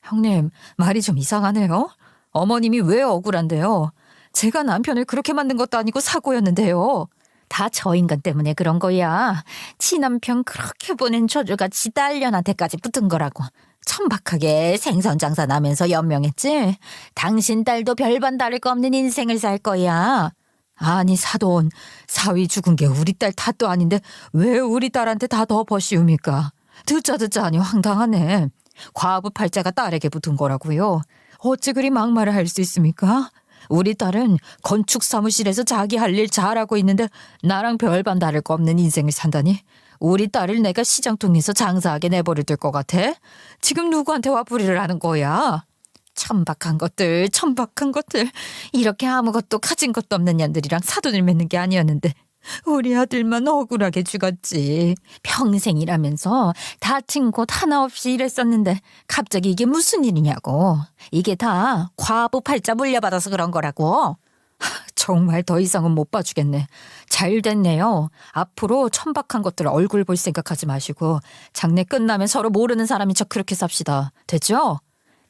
형님, 말이 좀 이상하네요. 어머님이 왜 억울한데요? 제가 남편을 그렇게 만든 것도 아니고 사고였는데요. 다 저 인간 때문에 그런 거야. 친남편 그렇게 보낸 저주가 지 딸년한테까지 붙은 거라고. 천박하게 생선장사 나면서 연명했지. 당신 딸도 별반 다를 거 없는 인생을 살 거야. 아니 사돈, 사위 죽은 게 우리 딸 탓도 아닌데 왜 우리 딸한테 다 더 버시웁니까? 듣자 하니 황당하네. 과부 팔자가 딸에게 붙은 거라고요. 어찌 그리 막말을 할 수 있습니까? 우리 딸은 건축 사무실에서 자기 할 일 잘하고 있는데 나랑 별반 다를 거 없는 인생을 산다니. 우리 딸을 내가 시장통에서 장사하게 내버려 둘 것 같아? 지금 누구한테 화풀이를 하는 거야? 천박한 것들. 이렇게 아무것도 가진 것도 없는 년들이랑 사돈을 맺는 게 아니었는데 우리 아들만 억울하게 죽었지. 평생 일하면서 다친 곳 하나 없이 일했었는데 갑자기 이게 무슨 일이냐고. 이게 다 과부 팔자 물려받아서 그런 거라고. 정말 더 이상은 못 봐주겠네. 잘 됐네요. 앞으로 천박한 것들 얼굴 볼 생각하지 마시고 장례 끝나면 서로 모르는 사람인 척 그렇게 삽시다. 됐죠?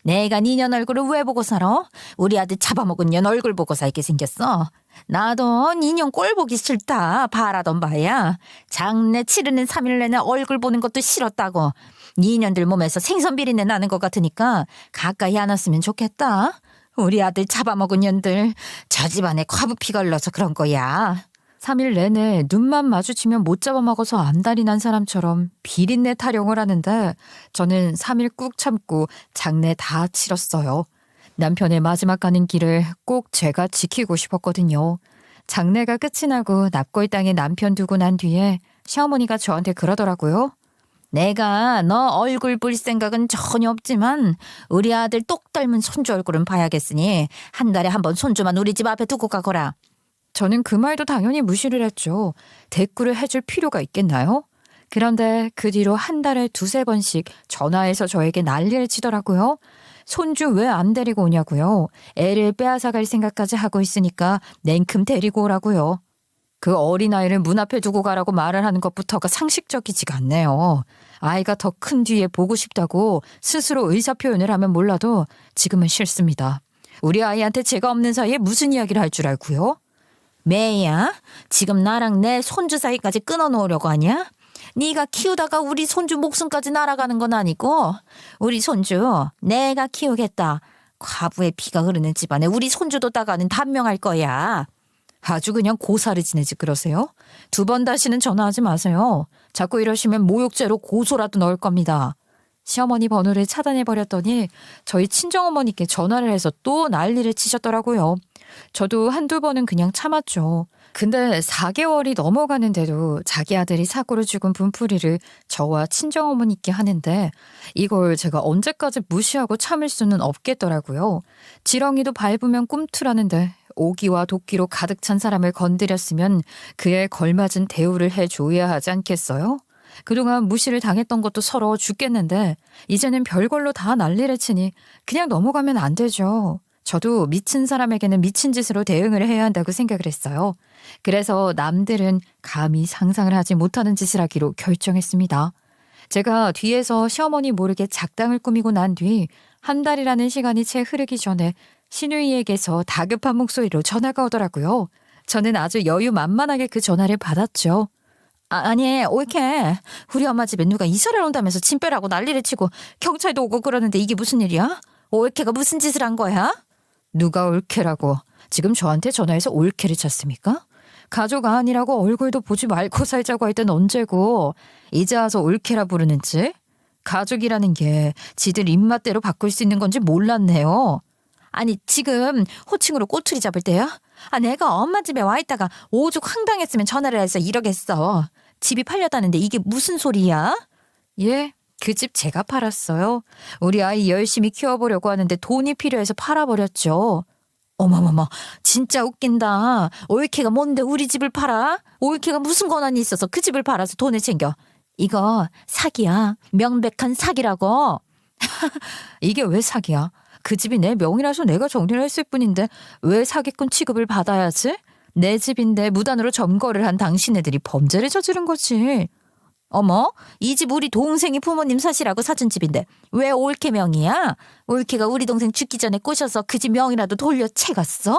내가 니년 얼굴을 왜 보고 살아? 우리 아들 잡아먹은 년 얼굴 보고 살게 생겼어. 나도 니년 꼴 보기 싫다. 바라던 바야. 장례 치르는 3일 내내 얼굴 보는 것도 싫었다고. 니년들 몸에서 생선 비린내 나는 것 같으니까 가까이 안 왔으면 좋겠다. 우리 아들 잡아먹은 년들. 저 집안에 과부피가 흘러서 그런 거야. 3일 내내 눈만 마주치면 못 잡아먹어서 안달이 난 사람처럼 비린내 타령을 하는데 저는 3일 꾹 참고 장례 다 치렀어요. 남편의 마지막 가는 길을 꼭 제가 지키고 싶었거든요. 장례가 끝이 나고 납골 땅에 남편 두고 난 뒤에 시어머니가 저한테 그러더라고요. 내가 너 얼굴 볼 생각은 전혀 없지만 우리 아들 똑 닮은 손주 얼굴은 봐야겠으니 한 달에 한 번 손주만 우리 집 앞에 두고 가거라. 저는 그 말도 당연히 무시를 했죠. 대꾸를 해줄 필요가 있겠나요? 그런데 그 뒤로 한 달에 2-3번씩 전화해서 저에게 난리를 치더라고요. 손주 왜 안 데리고 오냐고요. 애를 빼앗아 갈 생각까지 하고 있으니까 냉큼 데리고 오라고요. 그 어린아이를 문 앞에 두고 가라고 말을 하는 것부터가 상식적이지가 않네요. 아이가 더 큰 뒤에 보고 싶다고 스스로 의사표현을 하면 몰라도 지금은 싫습니다. 우리 아이한테 제가 없는 사이에 무슨 이야기를 할 줄 알고요? 매야, 지금 나랑 내 손주 사이까지 끊어놓으려고 하냐? 네가 키우다가 우리 손주 목숨까지 날아가는 건 아니고 우리 손주 내가 키우겠다. 과부의 피가 흐르는 집안에 우리 손주도 따가는 단명할 거야. 아주 그냥 고사를 지내지 그러세요? 2번 다시는 전화하지 마세요. 자꾸 이러시면 모욕죄로 고소라도 넣을 겁니다. 시어머니 번호를 차단해버렸더니 저희 친정어머니께 전화를 해서 또 난리를 치셨더라고요. 저도 한두 번은 그냥 참았죠. 근데 4개월이 넘어가는데도 자기 아들이 사고로 죽은 분풀이를 저와 친정어머니께 하는데 이걸 제가 언제까지 무시하고 참을 수는 없겠더라고요. 지렁이도 밟으면 꿈틀하는데 오기와 도끼로 가득 찬 사람을 건드렸으면 그에 걸맞은 대우를 해줘야 하지 않겠어요? 그동안 무시를 당했던 것도 서러워 죽겠는데 이제는 별걸로 다 난리를 치니 그냥 넘어가면 안 되죠. 저도 미친 사람에게는 미친 짓으로 대응을 해야 한다고 생각을 했어요. 그래서 남들은 감히 상상을 하지 못하는 짓을 하기로 결정했습니다. 제가 뒤에서 시어머니 모르게 작당을 꾸미고 난 뒤 한 달이라는 시간이 채 흐르기 전에 시누이에게서 다급한 목소리로 전화가 오더라고요. 저는 아주 여유만만하게 그 전화를 받았죠. 아니 옳게 우리 엄마 집에 누가 이사를 온다면서 짐 빼라고 난리를 치고 경찰도 오고 그러는데 이게 무슨 일이야? 옳게가 무슨 짓을 한 거야? 누가 옳게라고 지금 저한테 전화해서 옳게를 쳤습니까? 가족 아니라고 얼굴도 보지 말고 살자고 할 땐 언제고 이제 와서 옳게라 부르는지? 가족이라는 게 지들 입맛대로 바꿀 수 있는 건지 몰랐네요. 아니 지금 호칭으로 꼬투리 잡을 때야? 내가 엄마 집에 와 있다가 오죽 황당했으면 전화를 해서 이러겠어. 집이 팔렸다는데 이게 무슨 소리야? 예, 그 집 제가 팔았어요. 우리 아이 열심히 키워보려고 하는데 돈이 필요해서 팔아버렸죠. 어머머머, 진짜 웃긴다. 올케가 뭔데 우리 집을 팔아? 올케가 무슨 권한이 있어서 그 집을 팔아서 돈을 챙겨? 이거 사기야. 명백한 사기라고. 이게 왜 사기야? 그 집이 내 명이라서 내가 정리를 했을 뿐인데 왜 사기꾼 취급을 받아야지? 내 집인데 무단으로 점거를 한 당신네들이 범죄를 저지른 거지. 어머, 이 집 우리 동생이 부모님 사시라고 사준 집인데 왜 올케 명이야? 올케가 우리 동생 죽기 전에 꼬셔서 그 집 명이라도 돌려 채갔어?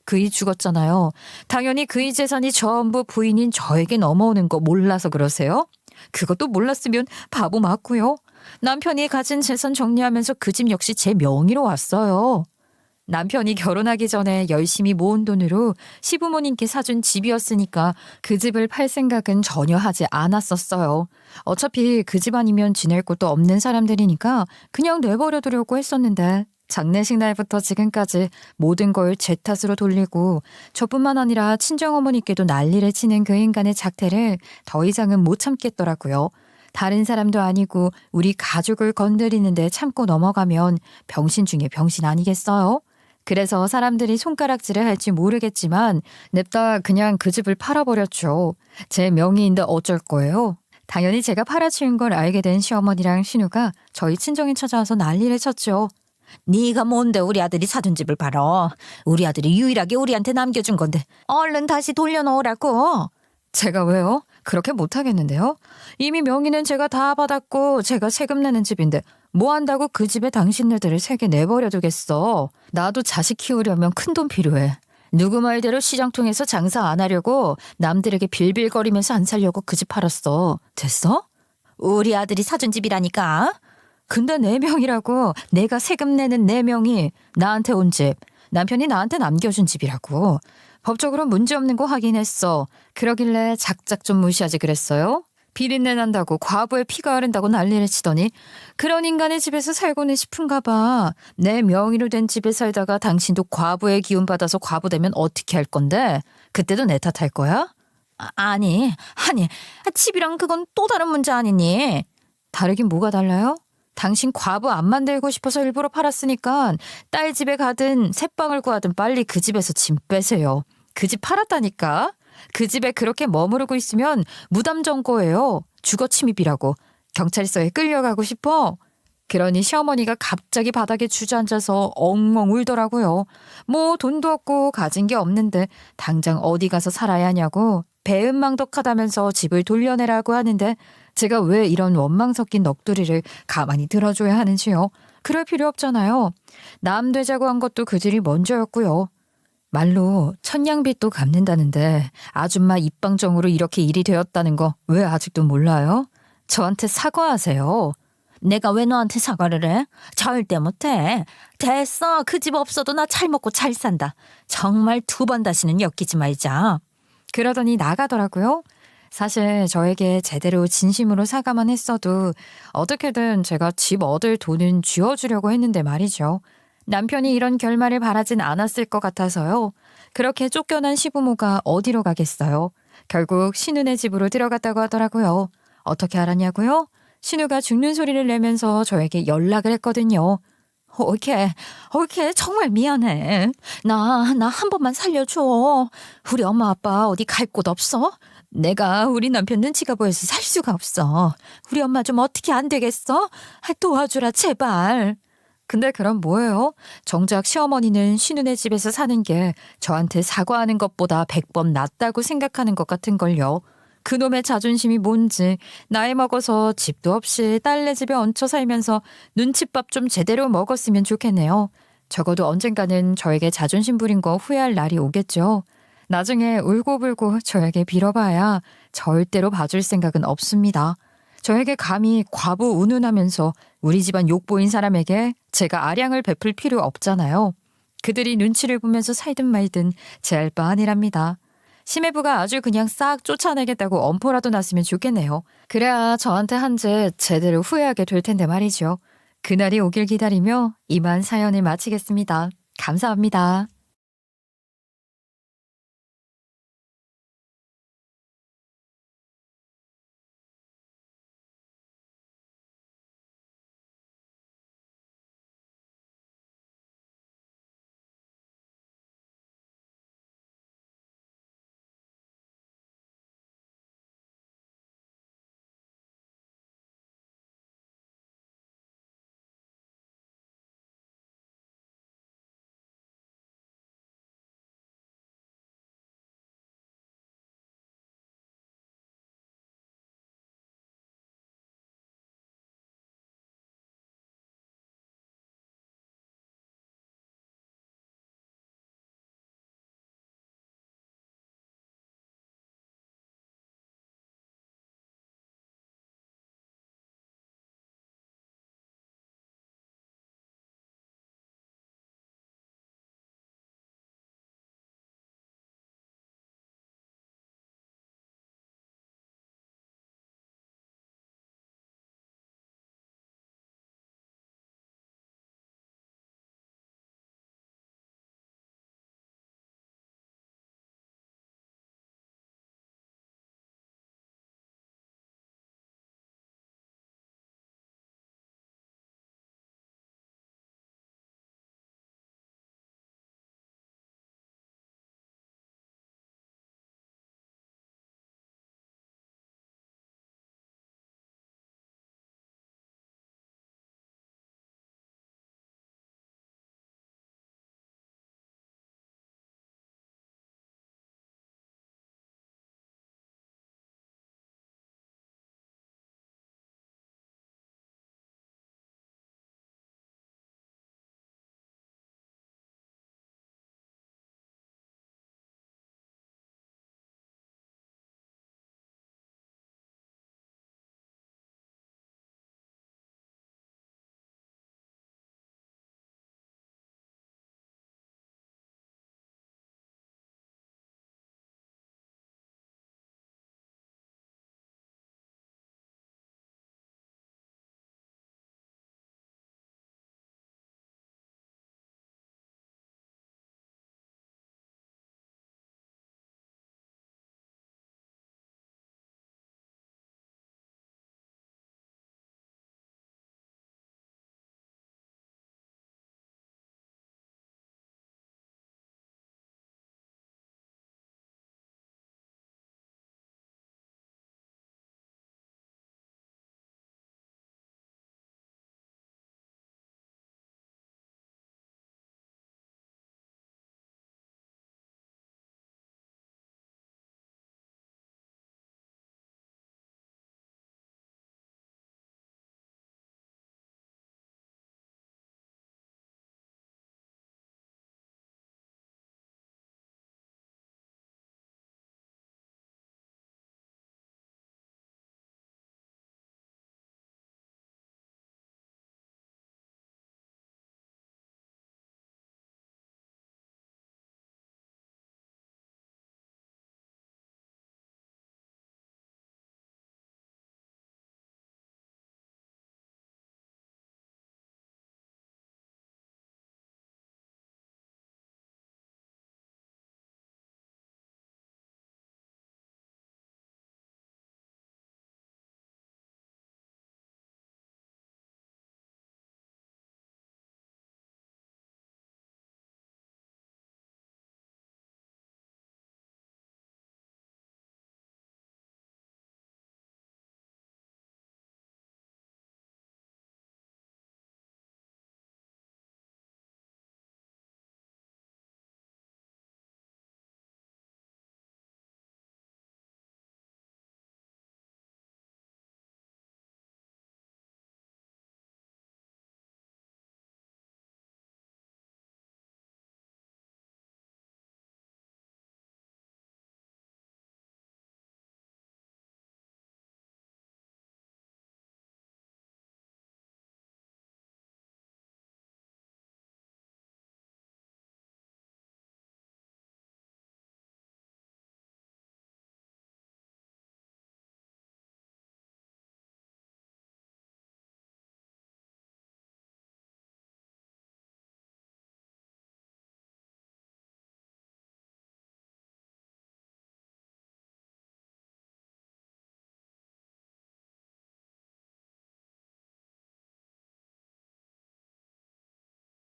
그이 죽었잖아요. 당연히 그이 재산이 전부 부인인 저에게 넘어오는 거 몰라서 그러세요? 그것도 몰랐으면 바보 맞고요. 남편이 가진 재산 정리하면서 그 집 역시 제 명의로 왔어요. 남편이 결혼하기 전에 열심히 모은 돈으로 시부모님께 사준 집이었으니까 그 집을 팔 생각은 전혀 하지 않았었어요. 어차피 그 집 아니면 지낼 곳도 없는 사람들이니까 그냥 내버려두려고 했었는데 장례식 날부터 지금까지 모든 걸 제 탓으로 돌리고 저뿐만 아니라 친정어머니께도 난리를 치는 그 인간의 작태를 더 이상은 못 참겠더라고요. 다른 사람도 아니고 우리 가족을 건드리는데 참고 넘어가면 병신 중에 병신 아니겠어요? 그래서 사람들이 손가락질을 할지 모르겠지만 냅다 그냥 그 집을 팔아버렸죠. 제 명의인데 어쩔 거예요? 당연히 제가 팔아치운 걸 알게 된 시어머니랑 신우가 저희 친정에 찾아와서 난리를 쳤죠. 네가 뭔데 우리 아들이 사준 집을 팔아. 우리 아들이 유일하게 우리한테 남겨준 건데 얼른 다시 돌려놓으라고. 제가 왜요? 그렇게 못하겠는데요. 이미 명의는 제가 다 받았고 제가 세금 내는 집인데 뭐 한다고 그 집에 당신네들을 세게 내버려두겠어. 나도 자식 키우려면 큰돈 필요해. 누구 말대로 시장 통해서 장사 안 하려고 남들에게 빌빌거리면서 안 살려고 그 집 팔았어. 됐어? 우리 아들이 사준 집이라니까. 근데 내 명이라고. 내가 세금 내는 내 명이 나한테 온 집. 남편이 나한테 남겨준 집이라고. 법적으로 문제없는 거 확인했어. 그러길래 작작 좀 무시하지 그랬어요? 비린내 난다고 과부의 피가 흐른다고 난리를 치더니 그런 인간의 집에서 살고는 싶은가 봐. 내 명의로 된 집에 살다가 당신도 과부의 기운 받아서 과부 되면 어떻게 할 건데? 그때도 내 탓할 거야? 아니 집이랑 그건 또 다른 문제 아니니? 다르긴 뭐가 달라요? 당신 과부 안 만들고 싶어서 일부러 팔았으니까 딸 집에 가든 새빵을 구하든 빨리 그 집에서 짐 빼세요. 그 집 팔았다니까. 그 집에 그렇게 머무르고 있으면 무담 점거예요. 주거 침입이라고. 경찰서에 끌려가고 싶어? 그러니 시어머니가 갑자기 바닥에 주저앉아서 엉엉 울더라고요. 뭐 돈도 없고 가진 게 없는데 당장 어디 가서 살아야 하냐고 배은망덕하다면서 집을 돌려내라고 하는데 제가 왜 이런 원망 섞인 넋두리를 가만히 들어줘야 하는지요. 그럴 필요 없잖아요. 남 되자고 한 것도 그들이 먼저였고요. 말로 천냥빚도 갚는다는데 아줌마 입방정으로 이렇게 일이 되었다는 거 왜 아직도 몰라요? 저한테 사과하세요. 내가 왜 너한테 사과를 해? 절대 못해. 됐어. 그 집 없어도 나 잘 먹고 잘 산다. 정말 2번 다시는 엮이지 말자. 그러더니 나가더라고요. 사실 저에게 제대로 진심으로 사과만 했어도 어떻게든 제가 집 얻을 돈은 쥐어주려고 했는데 말이죠. 남편이 이런 결말을 바라진 않았을 것 같아서요. 그렇게 쫓겨난 시부모가 어디로 가겠어요? 결국 신우네 집으로 들어갔다고 하더라고요. 어떻게 알았냐고요? 신우가 죽는 소리를 내면서 저에게 연락을 했거든요. 오케이, 정말 미안해. 나 한 번만 살려줘. 우리 엄마 아빠 어디 갈 곳 없어? 내가 우리 남편 눈치가 보여서 살 수가 없어. 우리 엄마 좀 어떻게 안 되겠어? 도와주라, 제발. 근데 그럼 뭐예요? 정작 시어머니는 신우네 집에서 사는 게 저한테 사과하는 것보다 100번 낫다고 생각하는 것 같은걸요. 그놈의 자존심이 뭔지 나이 먹어서 집도 없이 딸네 집에 얹혀 살면서 눈칫밥 좀 제대로 먹었으면 좋겠네요. 적어도 언젠가는 저에게 자존심 부린 거 후회할 날이 오겠죠. 나중에 울고불고 저에게 빌어봐야 절대로 봐줄 생각은 없습니다. 저에게 감히 과부 운운하면서 우리 집안 욕보인 사람에게 제가 아량을 베풀 필요 없잖아요. 그들이 눈치를 보면서 살든 말든 제 알 바 아니랍니다. 심해부가 아주 그냥 싹 쫓아내겠다고 엄포라도 났으면 좋겠네요. 그래야 저한테 한 죄 제대로 후회하게 될 텐데 말이죠. 그날이 오길 기다리며 이만 사연을 마치겠습니다. 감사합니다.